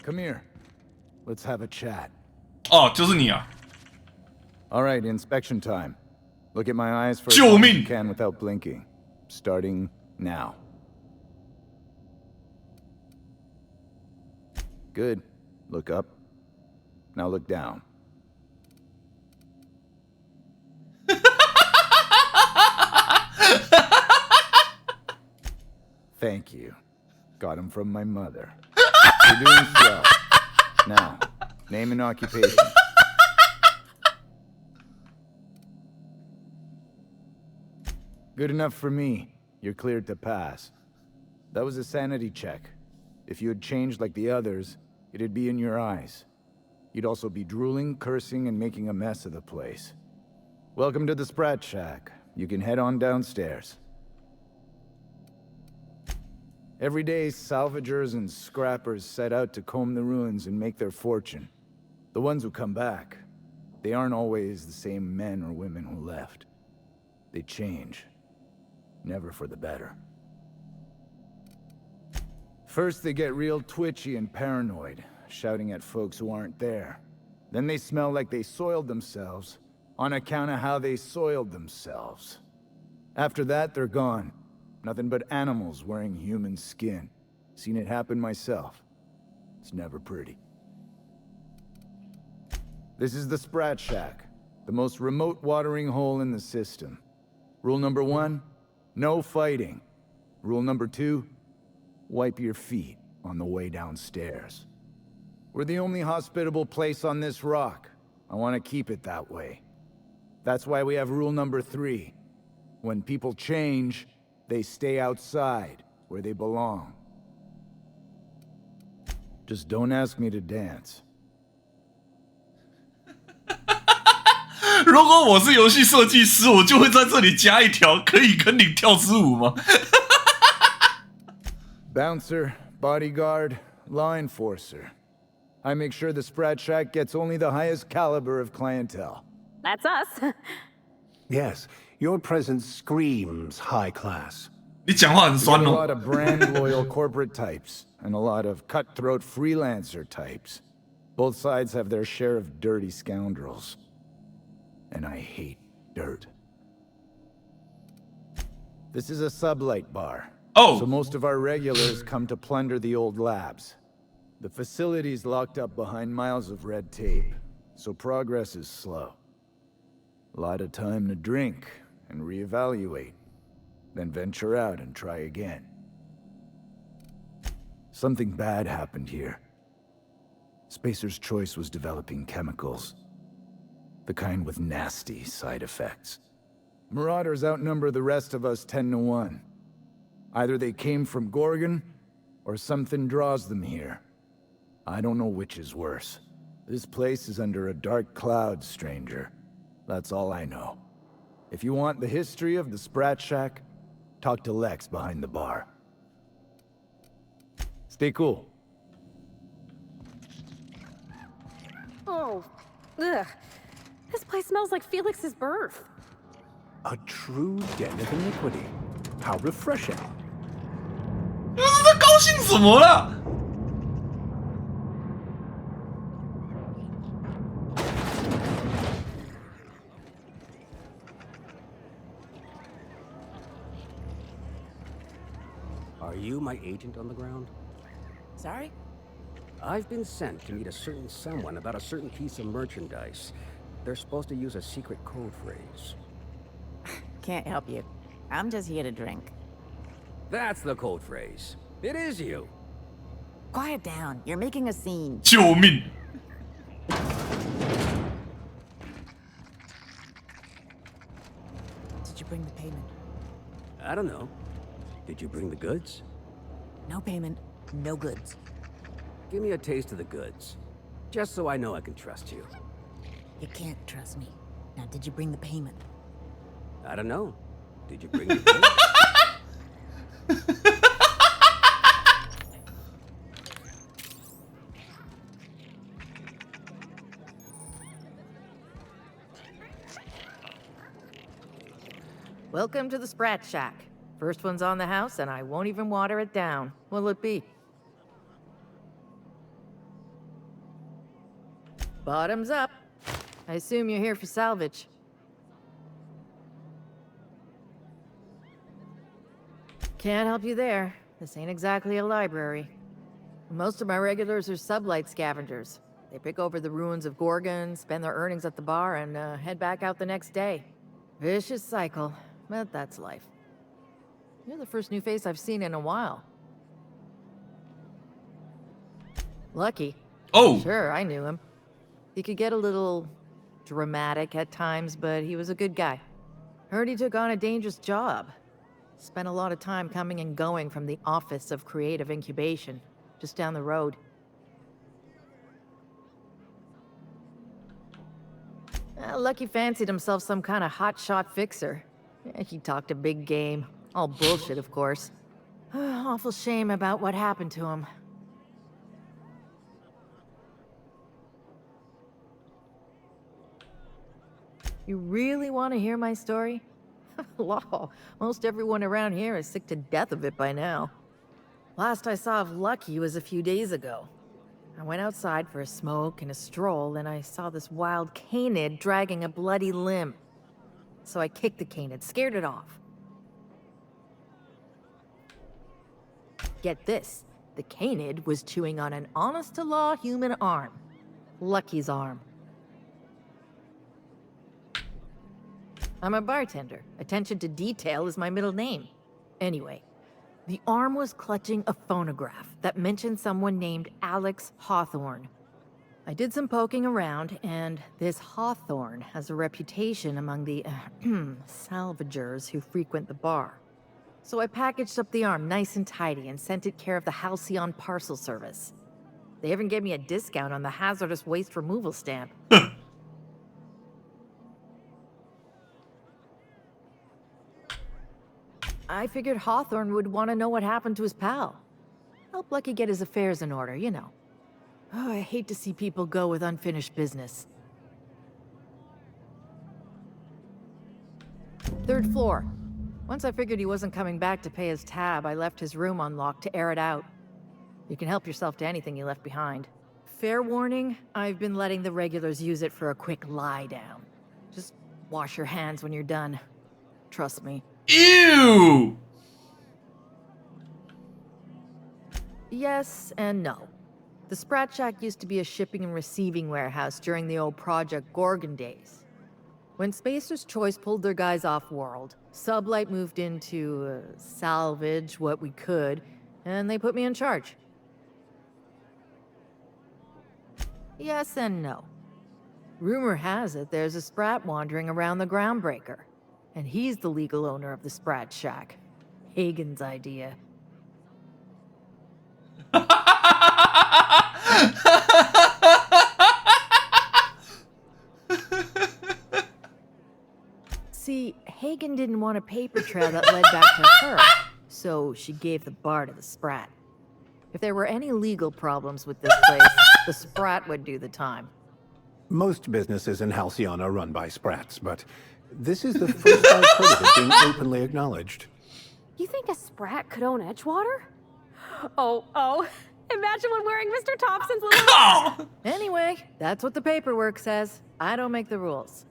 A: ！Come
L: here. Let's have a chat.
A: 哦，就是你啊！
L: All right, inspection time. Look at my eyes for as
A: 救
L: long as
A: 命！
L: you can without blinking. Starting now. Good. Look up. Now look down. Thank you. Got him from my mother. You're doing swell. Now, name and occupation. Good enough for me. You're cleared to pass. That was a sanity check. If you had changed like the others, it'd be in your eyes. You'd also be drooling, cursing, and making a mess of the place. Welcome to the Sprat Shack. You can head on downstairs. Every day, salvagers and scrappers set out to comb the ruins and make their fortune. The ones who come back, they aren't always the same men or women who left. They change. Never for the better. First, they get real twitchy and paranoid, shouting at folks who aren't there. Then they smell like they soiled themselves, on account of how they soiled themselves. After that, they're gone. Nothing but animals wearing human skin. Seen it happen myself. It's never pretty. This is the Sprat Shack, the most remote watering hole in the system. Rule number 1, no fighting. Rule number 2, wipe your feet on the way downstairs. We're the only hospitable place on this rock. I want to keep it that way. That's why we have rule number 3. When people change, they stay outside, where they belong. Just don't ask me to dance.
A: 如果我是游戏设计师，我就会在这里加一条，可以跟你跳支舞吗？
L: Bouncer, bodyguard, law enforcer. I make sure the Sprat Shack gets only the highest caliber of clientele.
G: That's us.
E: Yes, your presence screams high class.
A: 你讲话很
L: We
A: 酸
L: got a
A: 哦
L: lot。of brand loyal corporate types, and a lot of cutthroat freelancer types. Both sides have their share of dirty scoundrels. And I hate dirt. This is a sublight bar.
A: Oh.
L: So most of our regulars come to plunder the old labs. The facility's locked up behind miles of red tape, so progress is slow. A lot of time to drink and reevaluate, then venture out and try again. Something bad happened here. Spacer's Choice was developing chemicals. The kind with nasty side effects. Marauders outnumber the rest of us 10 to 1. Either they came from Gorgon, or something draws them here. I don't know which is worse. This place is under a dark cloud, stranger. That's all I know. If you want the history of the Sprat Shack, talk to Lex behind the bar. Stay cool.
G: Oh, ugh. This place smells like Felix's birth.
E: A true den of iniquity. How refreshing.
A: 这是在高兴什么啦？
G: Hey,
M: Are you my agent on the ground?
N: Sorry?
M: I've been sent to meet a certain someone about a certain piece of merchandise. They're supposed to use a secret code phrase.
N: Can't help you. I'm just here to drink.
M: That's the code phrase. It is you.
N: Quiet down. You're making a scene.
A: 救命！
N: Did you bring the payment?
M: I don't know. Did you bring the goods?
N: No payment, no goods.
M: Give me a taste of the goods. Just so I know I can trust you.
N: You can't trust me. Now, did you bring the payment?
M: I don't know. Did you bring the goods?
O: Welcome to the Sprat Shack. First one's on the house, and I won't even water it down. What'll it be? Bottoms up. I assume you're here for salvage. Can't help you there. This ain't exactly a library. Most of my regulars are sublight scavengers. They pick over the ruins of Gorgon, spend their earnings at the bar, and head back out the next day. Vicious cycle, but that's life. You're the first new face I've seen in a while. Lucky.
A: Oh!
O: Sure, I knew him. He could get a little dramatic at times, but he was a good guy. Heard he took on a dangerous job. Spent a lot of time coming and going from the Office of Creative Incubation, just down the road. Lucky fancied himself some kind of hotshot fixer. He talked a big game. All bullshit, of course. Awful shame about what happened to him. You really want to hear my story? Law, most everyone around here is sick to death of it by now. Last I saw of Lucky was a few days ago. I went outside for a smoke and a stroll, and I saw this wild canid dragging a bloody limb. So I kicked the canid, scared it off. Get this, the canid was chewing on an honest-to-law human arm. Lucky's arm. I'm a bartender. Attention to detail is my middle name. Anyway, the arm was clutching a phonograph that mentioned someone named Alex Hawthorne. I did some poking around, and this Hawthorne has a reputation among the salvagers who frequent the bar. So I packaged up the arm nice and tidy and sent it care of the Halcyon Parcel Service. They even gave me a discount on the hazardous waste removal stamp. I figured Hawthorne would want to know what happened to his pal. Help Lucky get his affairs in order, you know. Oh, I hate to see people go with unfinished business. Third floor. Once I figured he wasn't coming back to pay his tab, I left his room unlocked to air it out. You can help yourself to anything you left behind. Fair warning, I've been letting the regulars use it for a quick lie down. Just wash your hands when you're done. Trust me.
A: Ew!
O: Yes and no. The Sprat Shack used to be a shipping and receiving warehouse during the old Project Gorgon days. When Spacer's Choice pulled their guys off-world, Sublight moved in to salvage what we could, and they put me in charge. Yes and no. Rumor has it there's a Sprat wandering around the Groundbreaker, and he's the legal owner of the Sprat Shack. Hagen's idea. See, Hagen didn't want a paper trail that led back to her, so she gave the bar to the Sprat. If there were any legal problems with this place, the Sprat would do the time.
E: Most businesses in Halcyon are run by Sprats, but this is the first I've heard of it being openly acknowledged.
G: You think a Sprat could own Edgewater? Oh. Imagine one wearing Mr. Thompson's little...
O: Anyway, that's what the paperwork says. I don't make the rules.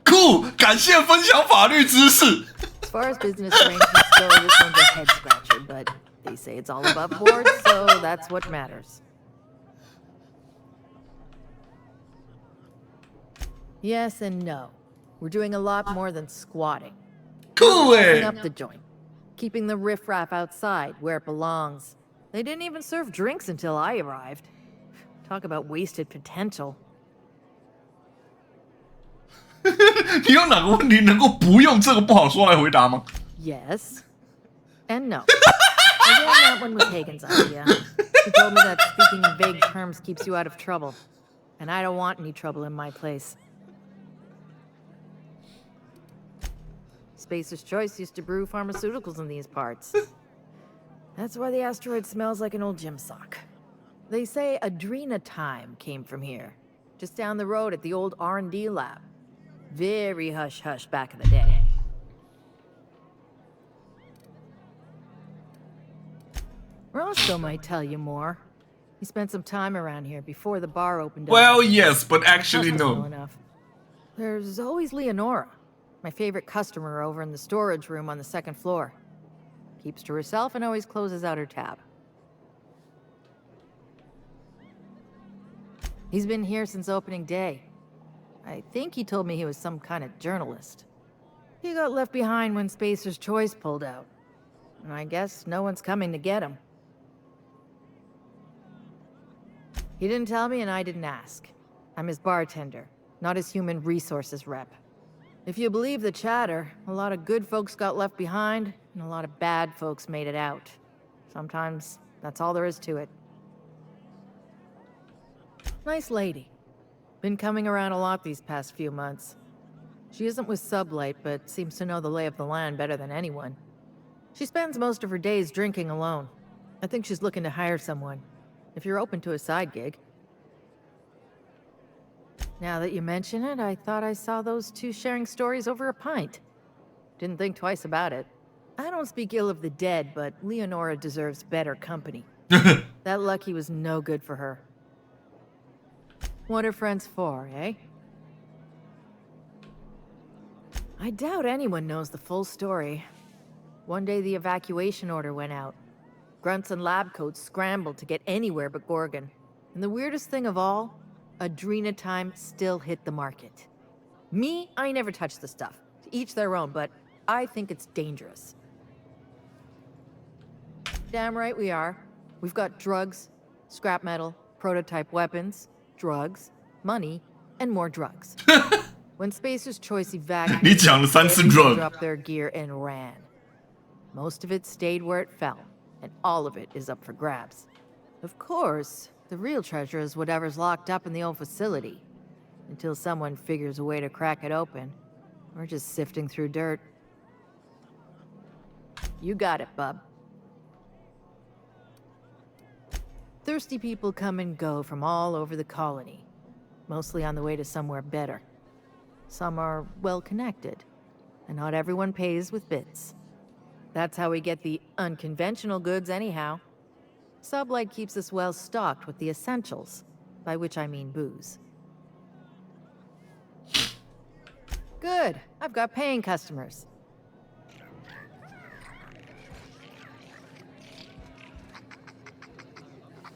A: Cool， 感谢分享法律知识。
G: As
O: far as business arrangements go, this one's a head scratcher, but they say it's all above board, so that's what matters. Yes and no. We're doing a lot more than squatting.
A: Cool.
O: Cleaning up the joint. Keeping the riffraff outside where it belongs. They didn't even serve drinks until I arrived. Talk about wasted potential.
A: 你有哪个问题能够不用这个不好说来回答吗？
O: Yes. And no. Again, that one was Hagen's idea. He told me that speaking in vague terms keeps you out of trouble. And I don't want any trouble in my place. Spacer's Choice used to brew pharmaceuticals in these parts. That's why the asteroid smells like an old gym sock. They say Adrenatime came from here, just down the road at the old R&D lab. Very hush-hush back in the day. Roscoe might tell you more. He spent some time around here before the bar opened up.
A: Well, yes, but actually no.
O: Enough. There's always Leonora, my favorite customer over in the storage room on the second floor. Keeps to herself and always closes out her tab. He's been here since opening day. I think he told me he was some kind of journalist. He got left behind when Spacer's Choice pulled out. And I guess no one's coming to get him. He didn't tell me and I didn't ask. I'm his bartender, not his human resources rep. If you believe the chatter, a lot of good folks got left behind, and a lot of bad folks made it out. Sometimes that's all there is to it. Nice lady. Been coming around a lot these past few months. She isn't with Sublight, but seems to know the lay of the land better than anyone. She spends most of her days drinking alone. I think she's looking to hire someone, if you're open to a side gig. Now that you mention it, I thought I saw those two sharing stories over a pint. Didn't think twice about it. I don't speak ill of the dead, but Leonora deserves better company. That Lucky was no good for her. What are friends for, eh? I doubt anyone knows the full story. One day the evacuation order went out. Grunts and lab coats scrambled to get anywhere but Gorgon. And the weirdest thing of all, Adrenatime still hit the market. Me, I never touched the stuff. To each their own, but I think it's dangerous. Damn right we are. We've got drugs, scrap metal, prototype weapons, drugs, money, and more drugs. When Spacer's Choice evacuated, they dropped their gear and ran. Most of it stayed where it fell, and all of it is up for grabs. Of course, the real treasure is whatever's locked up in the old facility. Until someone figures a way to crack it open, we're just sifting through dirt. You got it, bub. Thirsty people come and go from all over the colony, mostly on the way to somewhere better. Some are well-connected, and not everyone pays with bits. That's how we get the unconventional goods anyhow. Sublight keeps us well-stocked with the essentials, by which I mean booze. Good, I've got paying customers.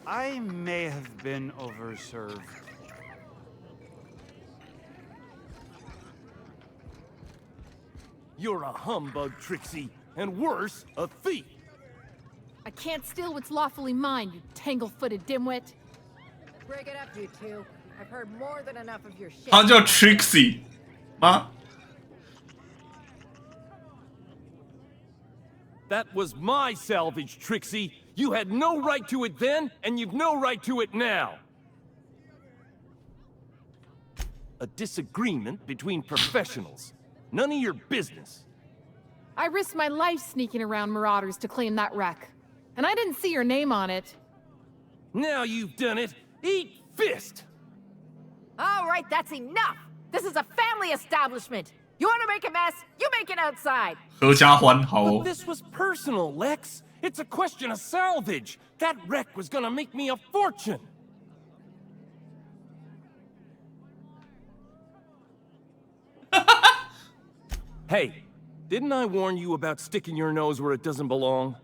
P: I may have been overserved.
Q: You're a humbug, Trixie, and worse, a thief.
R: I can't steal what's lawfully mine, you tangle-footed dimwit.
O: Break it up, you two. I've heard more than enough of your shit.
A: 他叫 Trixie 吗？
Q: That was my salvage, Trixie. You had no right to it then, and you've no right to it now. A disagreement between professionals. None of your business.
R: I risked my life sneaking around Marauders to claim that wreck. And I didn't see your name on it.
Q: Now you've done it. Eat fist!
O: All right, that's enough! This is a family establishment! You want to make a mess? You make it outside!
A: 合家欢，好哦。
Q: But this was personal, Lex. It's a question of salvage. That wreck was gonna make me a fortune. Hey, Didn't I warn you about sticking your nose where it doesn't belong?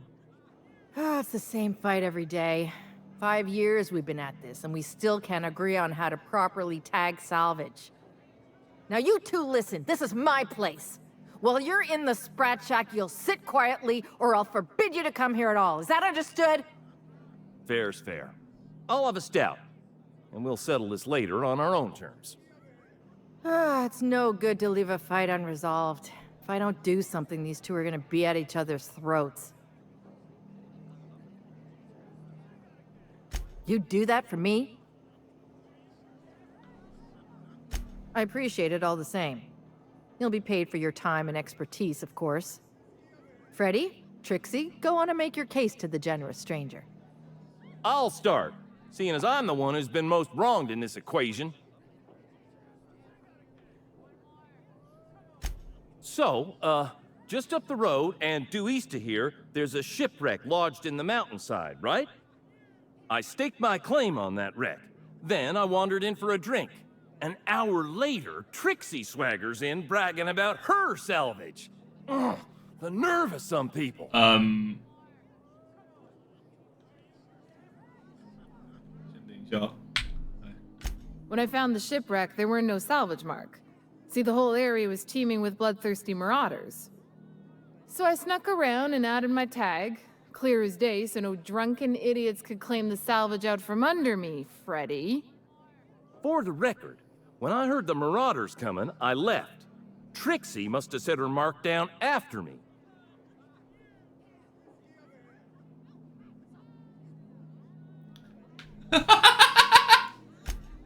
O: It's the same fight every day. 5 years we've been at this, and we still can't agree on how to properly tag salvage. Now you two listen, this is my place. While you're in the Sprat Shack, you'll sit quietly, or I'll forbid you to come here at all. Is that understood?
Q: Fair's fair. I'll have a stout, and we'll settle this later on our own terms.
O: It's no good to leave a fight unresolved. If I don't do something, these two are gonna be at each other's throats. You'd do that for me? I appreciate it all the same. You'll be paid for your time and expertise, of course. Freddy, Trixie, go on and make your case to the generous stranger.
Q: I'll start, seeing as I'm the one who's been most wronged in this equation. So, just up the road and due east of here, there's a shipwreck lodged in the mountainside, right? I staked my claim on that wreck. Then I wandered in for a drink. An hour later, Trixie swaggers in bragging about her salvage. Ugh, the nerve of some people.
R: When I found the shipwreck, there were no salvage mark. See, the whole area was teeming with bloodthirsty marauders. So I snuck around and added my tag, clear as day, so no drunken idiots could claim the salvage out from under me, Freddy.
Q: For the record, when I heard the marauders coming, I left. Trixie must have set her mark down after me.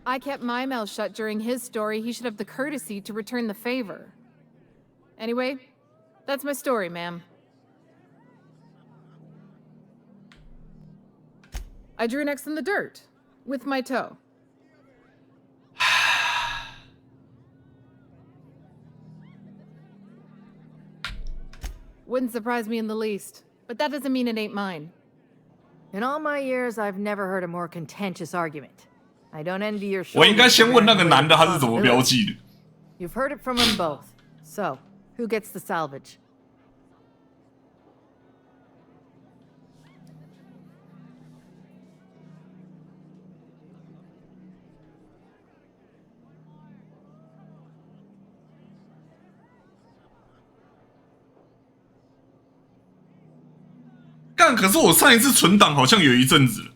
R: I kept my mouth shut during his story. He should have the courtesy to return the favor. Anyway, that's my story, ma'am. I drew an X in the dirt, with my toe. Wouldn't surprise me in the least, but that doesn't mean it ain't mine.
O: In all my years, I've never heard a more contentious argument. I don't envy your
A: 我应该先问那个男的他是怎么标记的。
O: You've heard it from them both. So, who gets the salvage?
A: "干，可是我上一次存档好像有一阵子了。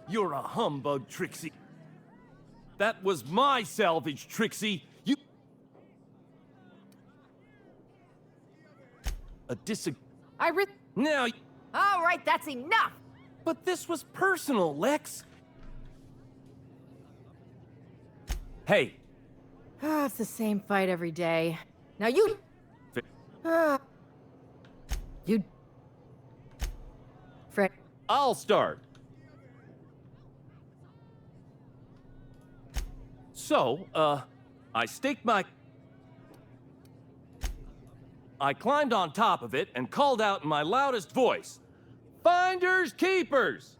Q: You're a humbug, Trixie. That was my salvage, Trixie. You... Now...
O: All right, that's enough!
Q: But this was personal, Lex. Hey.
O: It's the same fight every day. Now you... You... Fred...
Q: I'll start. So, I staked my... I climbed on top of it and called out in my loudest voice, "Finders keepers!"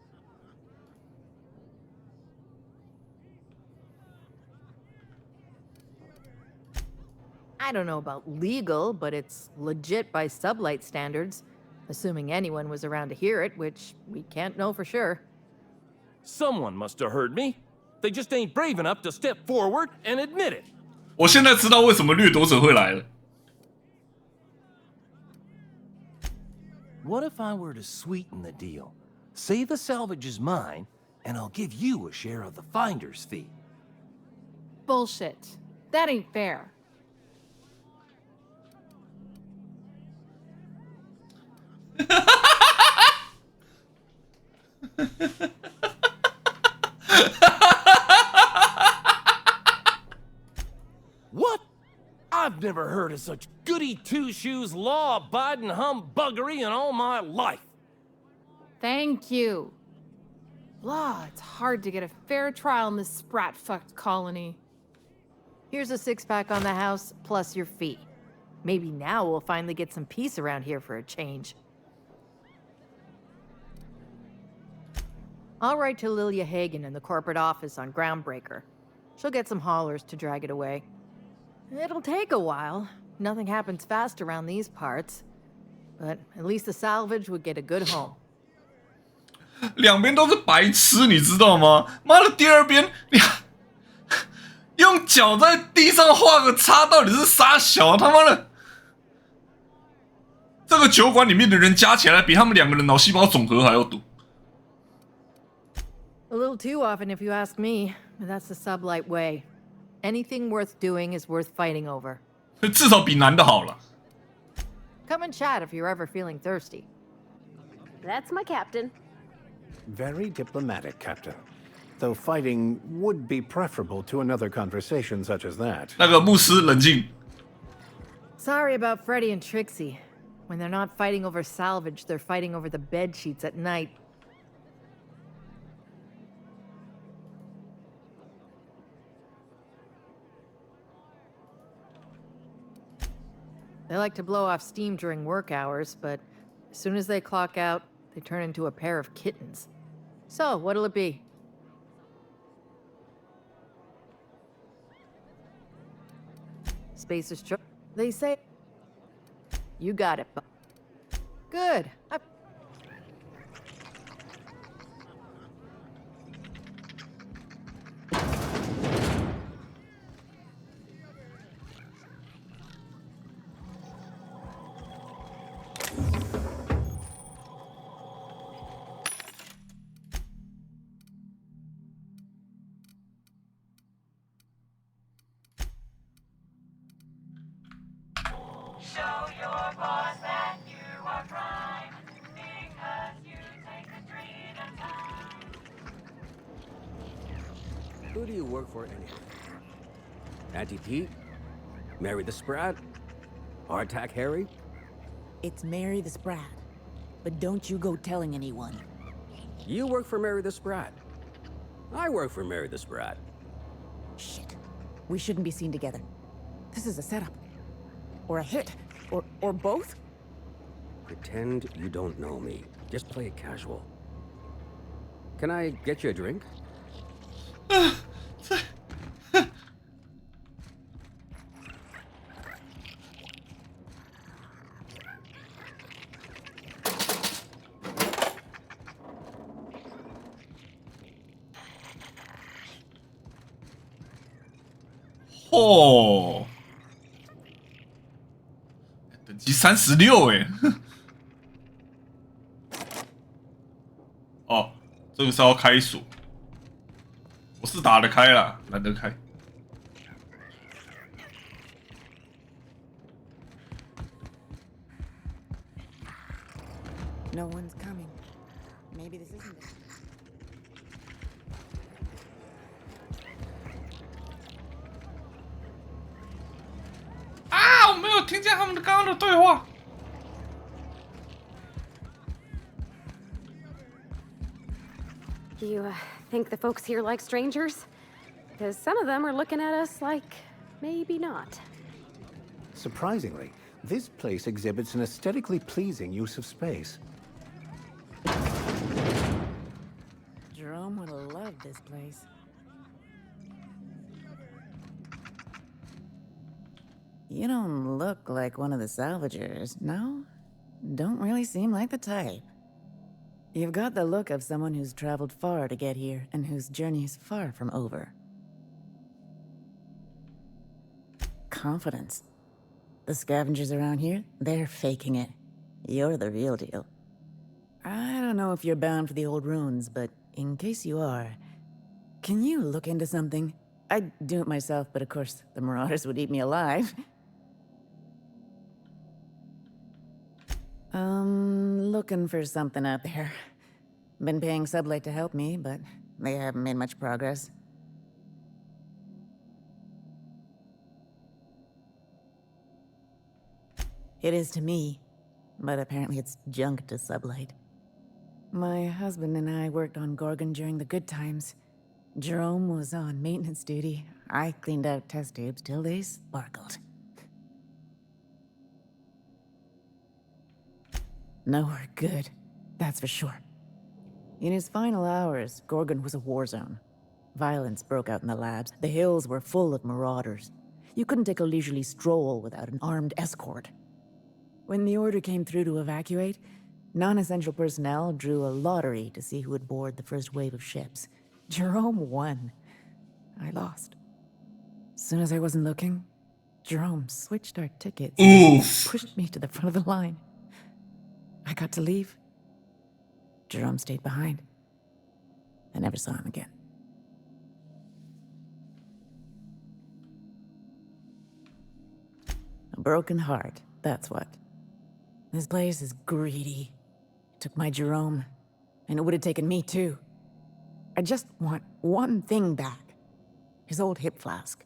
O: I don't know about legal, but it's legit by sublight standards. Assuming anyone was around to hear it, which we can't know for sure.
Q: Someone must have heard me. They just ain't brave enough to step forward and admit it.
A: 我现在知道为什么掠夺者会来了。
Q: What if I were to sweeten the deal? Say the salvage is mine, and I'll give you a share of the finder's fee.
R: Bullshit. That ain't fair.
Q: What? I've never heard of such goody two-shoes, law-abiding humbuggery in all my life.
R: Thank you. blah. It's hard to get a fair trial in this sprat-fucked colony.
O: Here's a 6-pack on the house, plus your fee. Maybe now we'll finally get some peace around here for a change. I'll write to Lilia Hagen in the corporate office on Groundbreaker. She'll get some haulers to drag it away. It'll take a while. Nothing happens fast around these parts. But at least the salvage would get a good home.
A: 两边都是白痴，你知道吗？妈的，第二边你用脚在地上画个叉，到底是啥小？他妈的，这个酒馆里面的人加起来比他们两个人脑细胞总和还要多。
O: A little too often, if you ask me. But that's the sublight way. Anything worth doing is worth fighting over.
A: 至少比男的好了。
O: Come and chat if you're ever feeling thirsty.
G: That's my captain.
E: Very diplomatic, Captain. Though fighting would be preferable to another conversation such as that.
A: 那个牧师冷静。
O: Sorry about Freddy and Trixie. When they're not fighting over salvage, they're fighting over the bed sheets at night. They like to blow off steam during work hours, but as soon as they clock out, they turn into a pair of kittens. So, what'll it be? Spacer's choice. They say... You got it, bud. Good.
M: Who do you work for anyway? Auntie Pete? Mary the Sprat? Hardtack Harry?
N: It's Mary the Sprat. But don't you go telling anyone.
M: You work for Mary the Sprat. I work for Mary the Sprat.
N: Shit. We shouldn't be seen together. This is a setup. Or a hit. Or both?
M: Pretend you don't know me. Just play it casual. Can I get you a drink?
A: 哦，等级36哎，哦，这个是要开锁，我是打得开啦，懒得开。
N: No one's coming. Maybe this isn't it.
A: 啊！我没有听见他们刚刚的对话。
G: Do you think the folks here like strangers? Because some of them are looking at us like maybe not.
E: Surprisingly, this place exhibits an aesthetically pleasing use of space.
N: Jerome would have loved this place. You don't look like one of the salvagers, no? Don't really seem like the type. You've got the look of someone who's traveled far to get here and whose journey is far from over. Confidence. The scavengers around here, they're faking it. You're the real deal. I don't know if you're bound for the old ruins, but in case you are, can you look into something? I'd do it myself, but of course, the Marauders would eat me alive. Looking for something out there. Been paying Sublight to help me, but they haven't made much progress. It is to me, but apparently it's junk to Sublight. My husband and I worked on Gorgon during the good times. Jerome was on maintenance duty. I cleaned out test tubes till they sparkled. Nowhere good, that's for sure. In his final hours, Gorgon was a war zone. Violence broke out in the labs. The hills were full of marauders. You couldn't take a leisurely stroll without an armed escort. When the order came through to evacuate, non-essential personnel drew a lottery to see who would board the first wave of ships. Jerome won. I lost. As soon as I wasn't looking, Jerome switched our tickets and pushed me to the front of the line. I got to leave. Jerome stayed behind. I never saw him again. A broken heart, that's what. This place is greedy. It took my Jerome, and it would have taken me too. I just want one thing back. His old hip flask.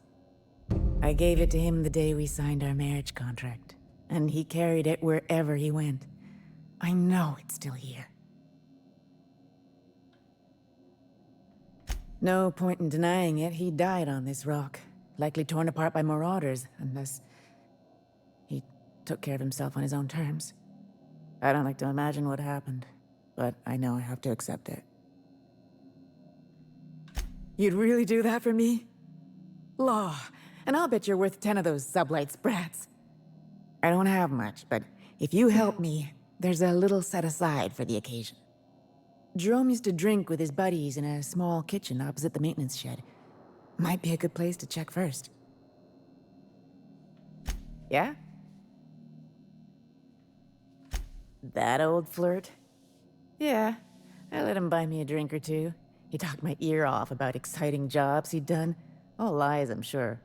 N: I gave it to him the day we signed our marriage contract, and he carried it wherever he went. I know it's still here. No point in denying it, he died on this rock. Likely torn apart by marauders, unless he took care of himself on his own terms. I don't like to imagine what happened, but I know I have to accept it. You'd really do that for me? Law, and I'll bet you're worth 10 of those sublight sprats. I don't have much, but if you help me, there's a little set aside for the occasion. Jerome used to drink with his buddies in a small kitchen opposite the maintenance shed. Might be a good place to check first. Yeah? That old flirt? Yeah, I let him buy me a drink or two. He talked my ear off about exciting jobs he'd done. All lies, I'm sure.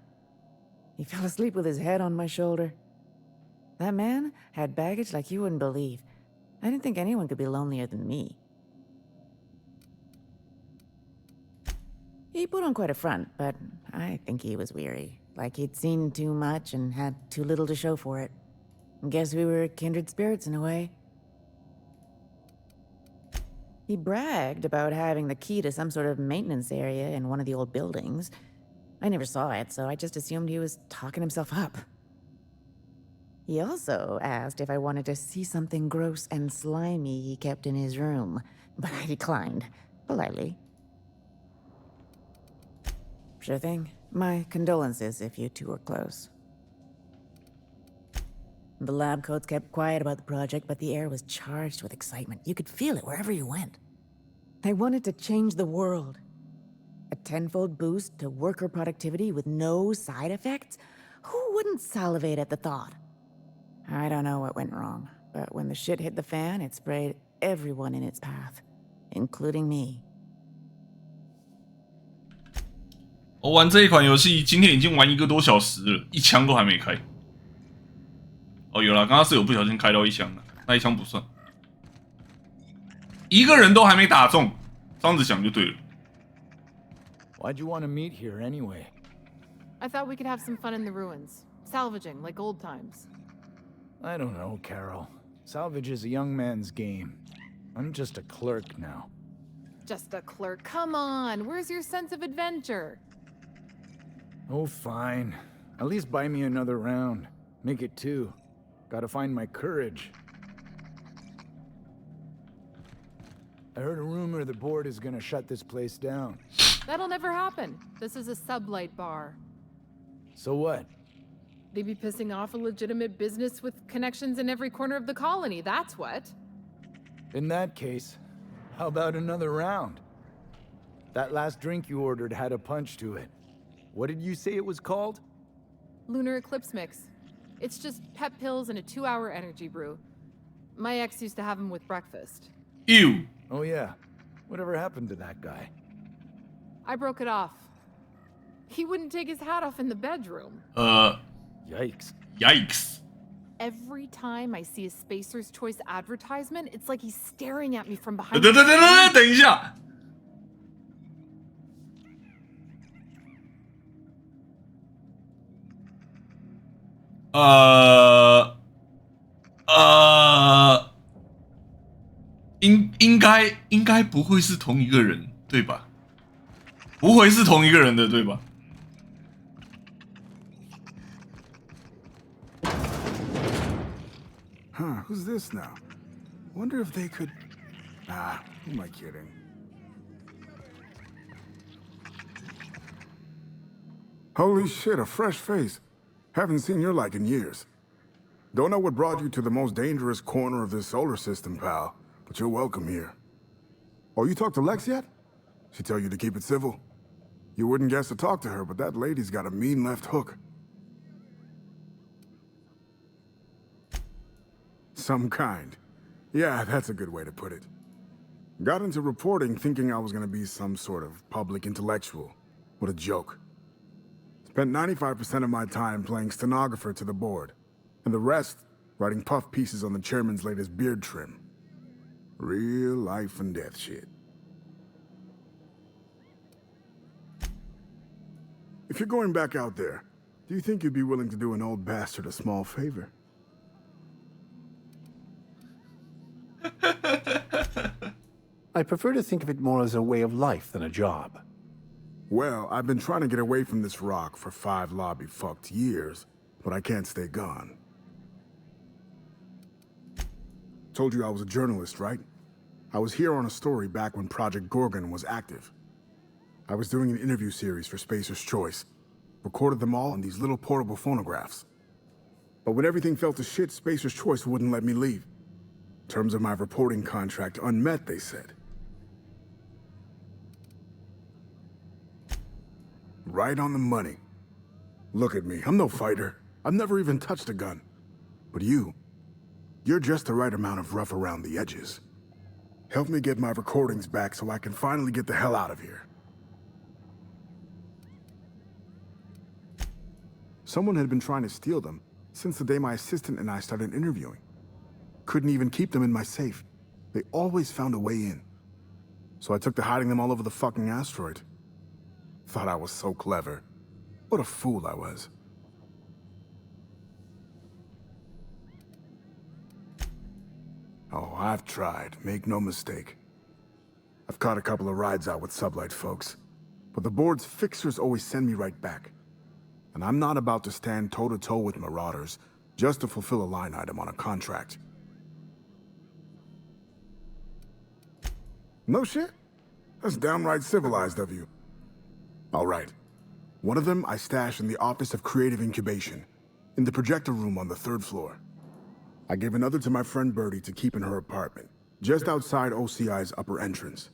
N: He fell asleep with his head on my shoulder. That man had baggage like you wouldn't believe. I didn't think anyone could be lonelier than me. He put on quite a front, but I think he was weary. Like he'd seen too much and had too little to show for it. Guess we were kindred spirits in a way. He bragged about having the key to some sort of maintenance area in one of the old buildings. I never saw it, so I just assumed he was talking himself up. He also asked if I wanted to see something gross and slimy he kept in his room, but I declined, politely. Sure thing. My condolences if you two were close. The lab coats kept quiet about the project, but the air was charged with excitement. You could feel it wherever you went. They wanted to change the world. A tenfold boost to worker productivity with no side effects? Who wouldn't salivate at the thought? I don't know what went wrong, but when the shit hit the fan, it sprayed everyone in its path, including me.
A: 我玩这一款游戏，今天已经玩1个多小时了，一枪都还没开。哦，有啦，刚刚是有不小心开到一枪了，那一枪不算。一个人都还没打中，这样子想就对了。
L: Why'd you want to meet here anyway?
R: I thought we could have some fun in the ruins. Salvaging, like old times.
L: I don't know, Carol. Salvage is a young man's game. I'm just a clerk now.
R: Just a clerk. Come on, where's your sense of adventure?
L: Oh, fine. At least buy me another round. Make it 2. Gotta find my courage. I heard a rumor the board is gonna shut this place down.
R: That'll never happen. This is a sublight bar.
L: So what?
R: They'd be pissing off a legitimate business with connections in every corner of the colony, that's what.
L: In that case, how about another round? That last drink you ordered had a punch to it. What did you say it was called?
R: Lunar Eclipse Mix. It's just pep pills and a 2-hour energy brew. My ex used to have them with breakfast.
A: Ew.
L: Oh yeah. Whatever happened to that guy?
R: I broke it off. He wouldn't take his hat off in the bedroom.
L: Yikes.
A: Yikes.
R: Every time I see a Spacer's Choice advertisement, it's like he's staring at me from behind.
A: 等一下。应该不会是同一个人，对吧？不会是同一个人的，对吧？
S: Huh, who's this now? Wonder if they could... Ah, who am I kidding? Holy shit, a fresh face. Haven't seen your like in years. Don't know what brought you to the most dangerous corner of this solar system, pal, but you're welcome here. Oh, you talked to Lex yet? She tell you to keep it civil? You wouldn't guess to talk to her, but that lady's got a mean left hook. Some kind. Yeah, that's a good way to put it. Got into reporting thinking I was gonna be some sort of public intellectual. What a joke. Spent 95% of my time playing stenographer to the board, and the rest writing puff pieces on the chairman's latest beard trim. Real life and death shit. If you're going back out there, do you think you'd be willing to do an old bastard a small favor?
E: I prefer to think of it more as a way of life than a job.
S: Well, I've been trying to get away from this rock for 5 lobby-fucked years, but I can't stay gone. Told you I was a journalist, right? I was here on a story back when Project Gorgon was active. I was doing an interview series for Spacer's Choice. Recorded them all on these little portable phonographs. But when everything fell to shit, Spacer's Choice wouldn't let me leave. Terms of my reporting contract unmet, they said. Right on the money. Look at me, I'm no fighter. I've never even touched a gun. But you're just the right amount of rough around the edges. Help me get my recordings back so I can finally get the hell out of here. Someone had been trying to steal them since the day my assistant and I started interviewing. Couldn't even keep them in my safe. They always found a way in. So I took to hiding them all over the fucking asteroid. Thought I was so clever. What a fool I was. Oh, I've tried, make no mistake. I've caught a couple of rides out with sublight folks. But the board's fixers always send me right back. And I'm not about to stand toe-to-toe with marauders just to fulfill a line item on a contract. No shit? That's downright civilized of you. All right. One of them I stash in the Office of Creative Incubation, in the projector room on the 3rd floor. I gave another to my friend Birdie to keep in her apartment, just outside OCI's upper entrance.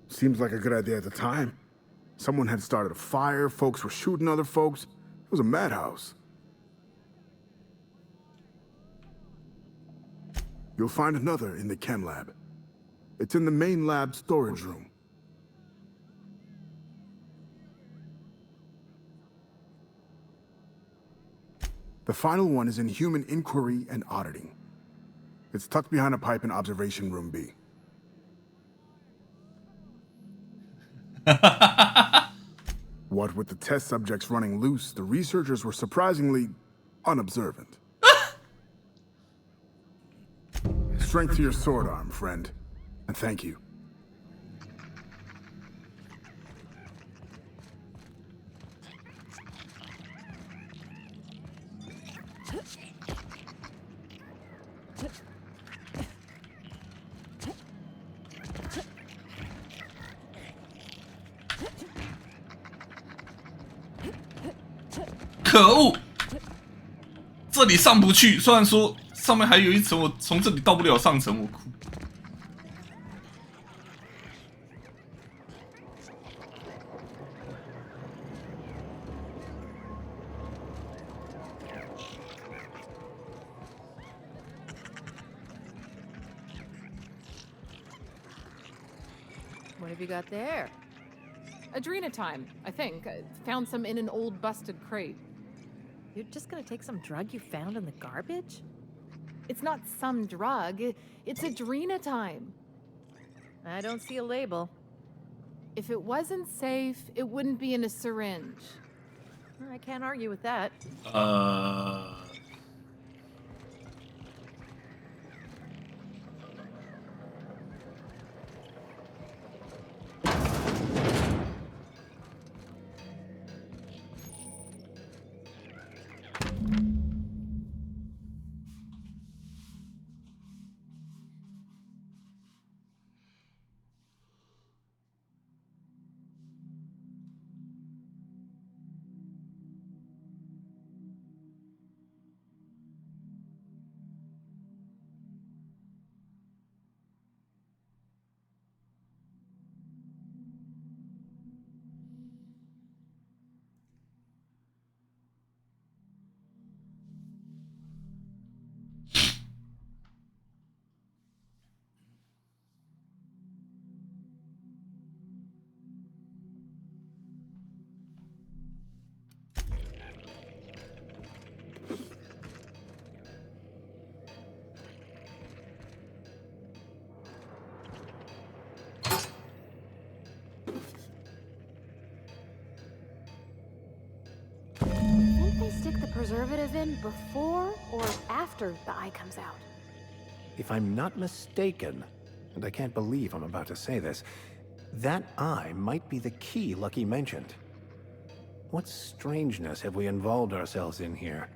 S: Seems like a good idea at the time. Someone had started a fire, folks were shooting other folks. It was a madhouse. You'll find another in the chem lab. It's in the main lab storage room. The final one is in human inquiry and auditing. It's tucked behind a pipe in observation room B. What with the test subjects running loose, the researchers were surprisingly unobservant. Strength to your sword arm, friend. And thank you.
A: 可恶！这里上不去，虽然说上面还有一层，我从这里到不了上层，我哭。
R: What have you got there? Adrenatime, I think. I found some in an old busted crate.
O: You're just gonna take some drug you found in the garbage?
R: It's not some drug. It's adrenatime.
O: I don't see a label.
R: If it wasn't safe, it wouldn't be in a syringe.
O: I can't argue with that.
G: preservative in before or after the eye comes out?
E: If I'm not mistaken, and I can't believe I'm about to say this, that eye might be the key Lucky mentioned. What strangeness have we involved ourselves in here?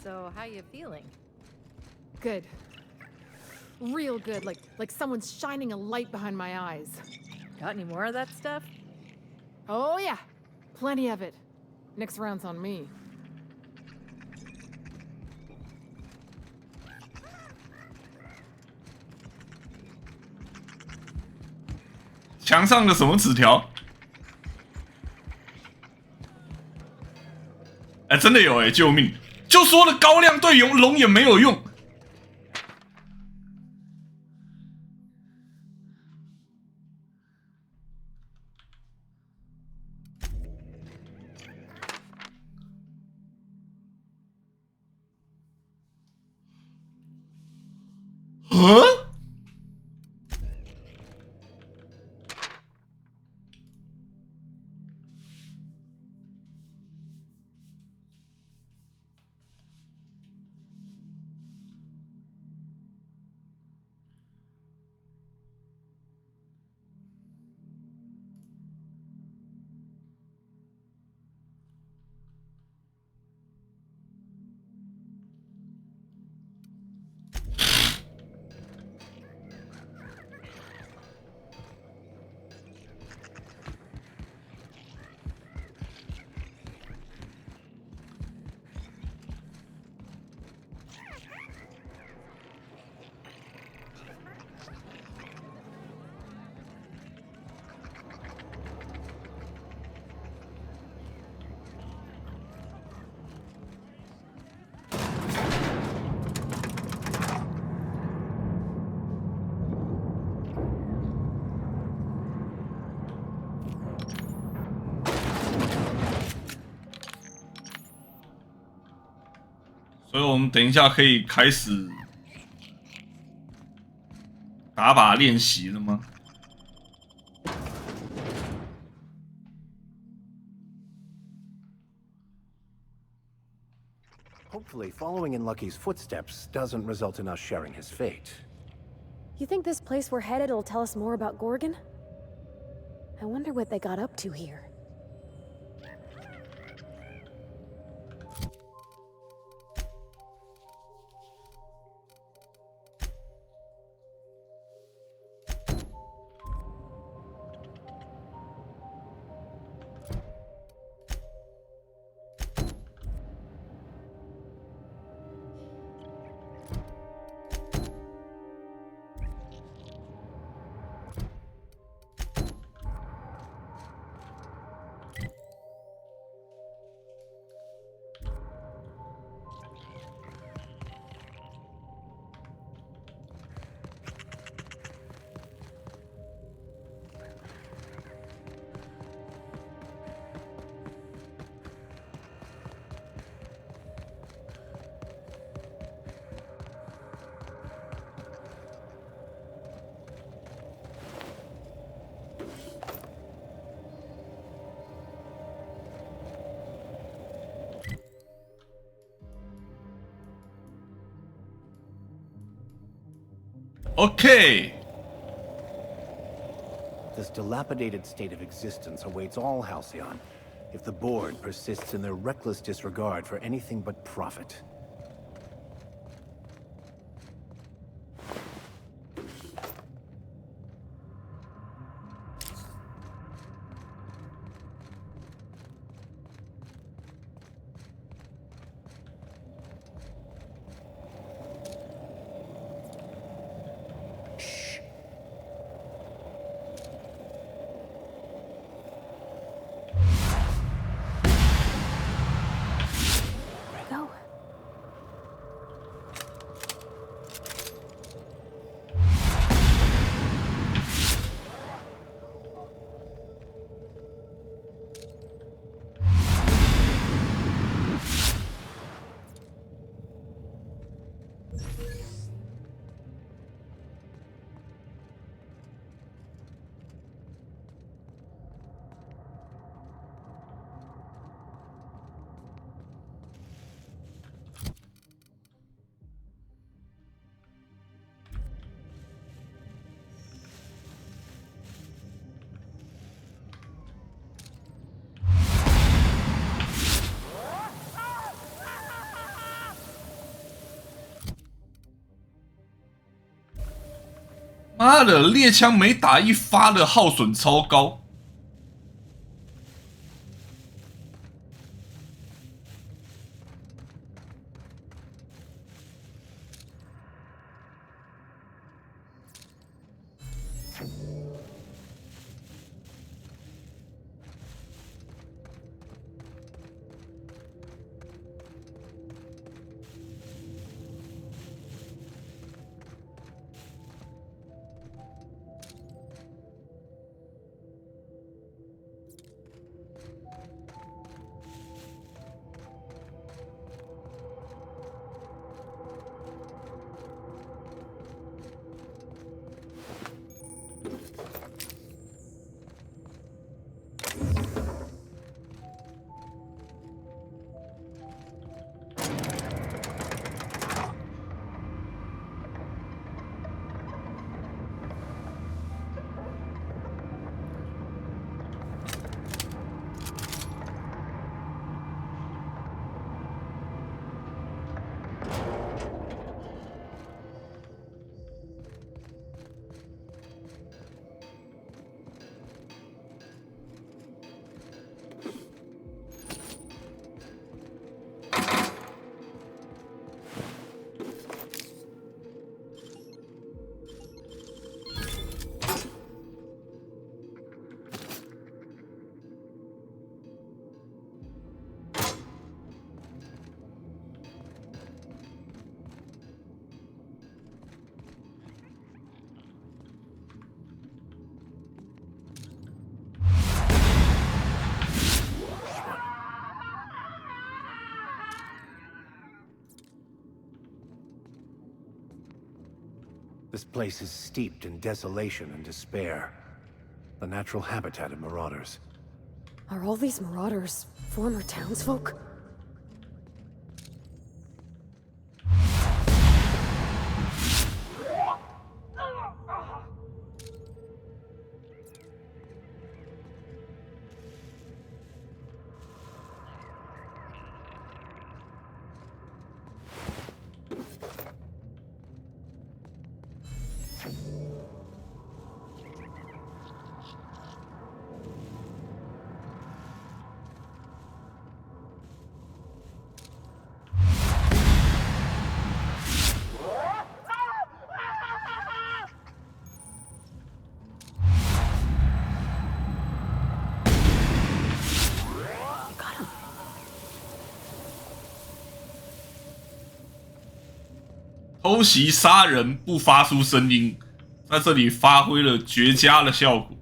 O: So, how you feeling?
R: Good. Real good, like someone's shining a light behind my eyes.
O: Got any more of that stuff?
R: Oh yeah, plenty of it. Next round's on me.
A: 墙上的什么纸条？哎，真的有哎！救命！就说了高亮对龙眼没有用。所以我们等一下可以开始打靶练习了吗？
E: Hopefully, following in Lucky's footsteps doesn't result in us sharing his fate.
G: You think this place we're headed will tell us more about Gorgon? I wonder what they got up to here.
A: Okay.
E: This dilapidated state of existence awaits all Halcyon if the board persists in their reckless disregard for anything but profit.
A: 妈的，猎枪每打一发的耗损超高。
E: This place is steeped in desolation and despair. The natural habitat of marauders.
G: Are all these marauders former townsfolk?
A: 偷袭杀人不发出声音，在这里发挥了绝佳的效果。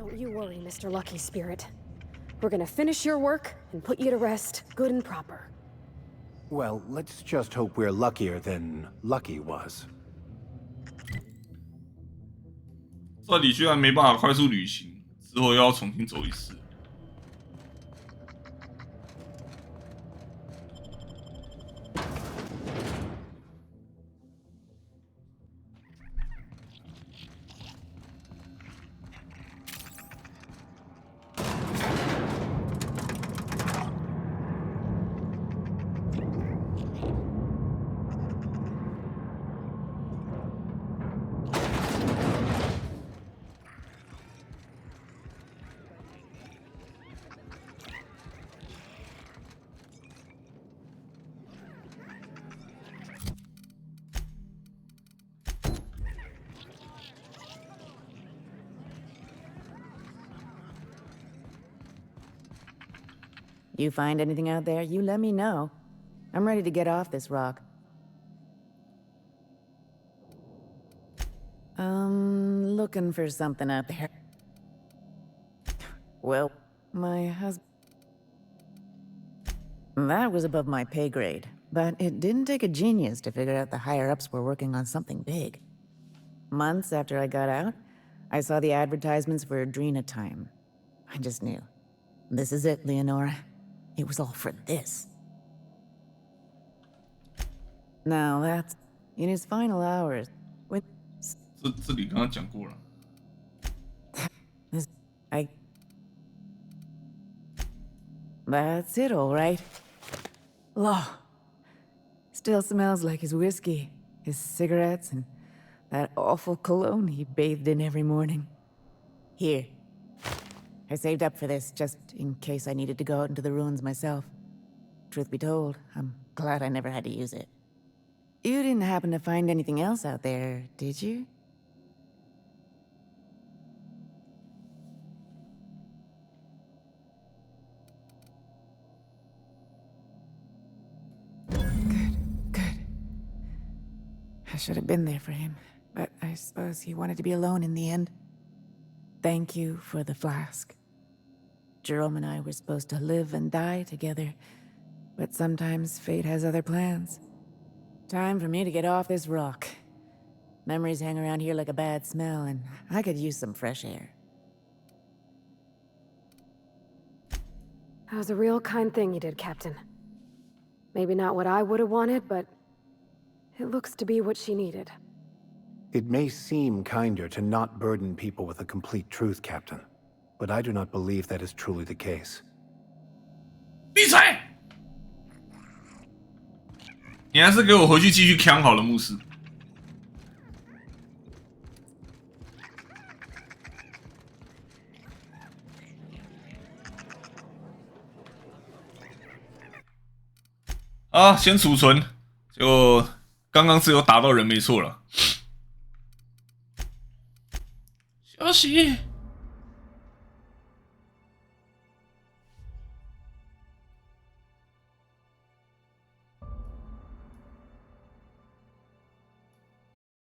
G: Don't you worry, Mr. Lucky Spirit. We're gonna finish your work and put you to rest, good and proper.
E: Well, let's just hope we're luckier than Lucky was.
A: 这里居然没办法快速旅行，之后又要重新走一次。
N: You find anything out there, you let me know. I'm ready to get off this rock. Looking for something out there. Well, my husband... That was above my pay grade, but it didn't take a genius to figure out the higher-ups were working on something big. Months after I got out, I saw the advertisements for Adrena time. I just knew. This is it, Leonora. It was all for this. Now that's... in his final hours, when...
A: 这里刚刚讲过了。
N: That's it, all right. Law. Still smells like his whiskey, his cigarettes, and that awful cologne he bathed in every morning. Here. I saved up for this, just in case I needed to go out into the ruins myself. Truth be told, I'm glad I never had to use it. You didn't happen to find anything else out there, did you? Good. I should have been there for him, but I suppose he wanted to be alone in the end. Thank you for the flask. Jerome and I were supposed to live and die together, but sometimes fate has other plans. Time for me to get off this rock. Memories hang around here like a bad smell, and I could use some fresh air.
G: That was a real kind thing you did, Captain. Maybe not what I would have wanted, but it looks to be what she needed.
E: It may seem kinder to not burden people with the complete truth, Captain, but I do not believe that is truly the case.
A: 闭嘴！你还是给我回去继续扛好了，牧师。啊，先储存，就刚刚是有打到人没错了。休息。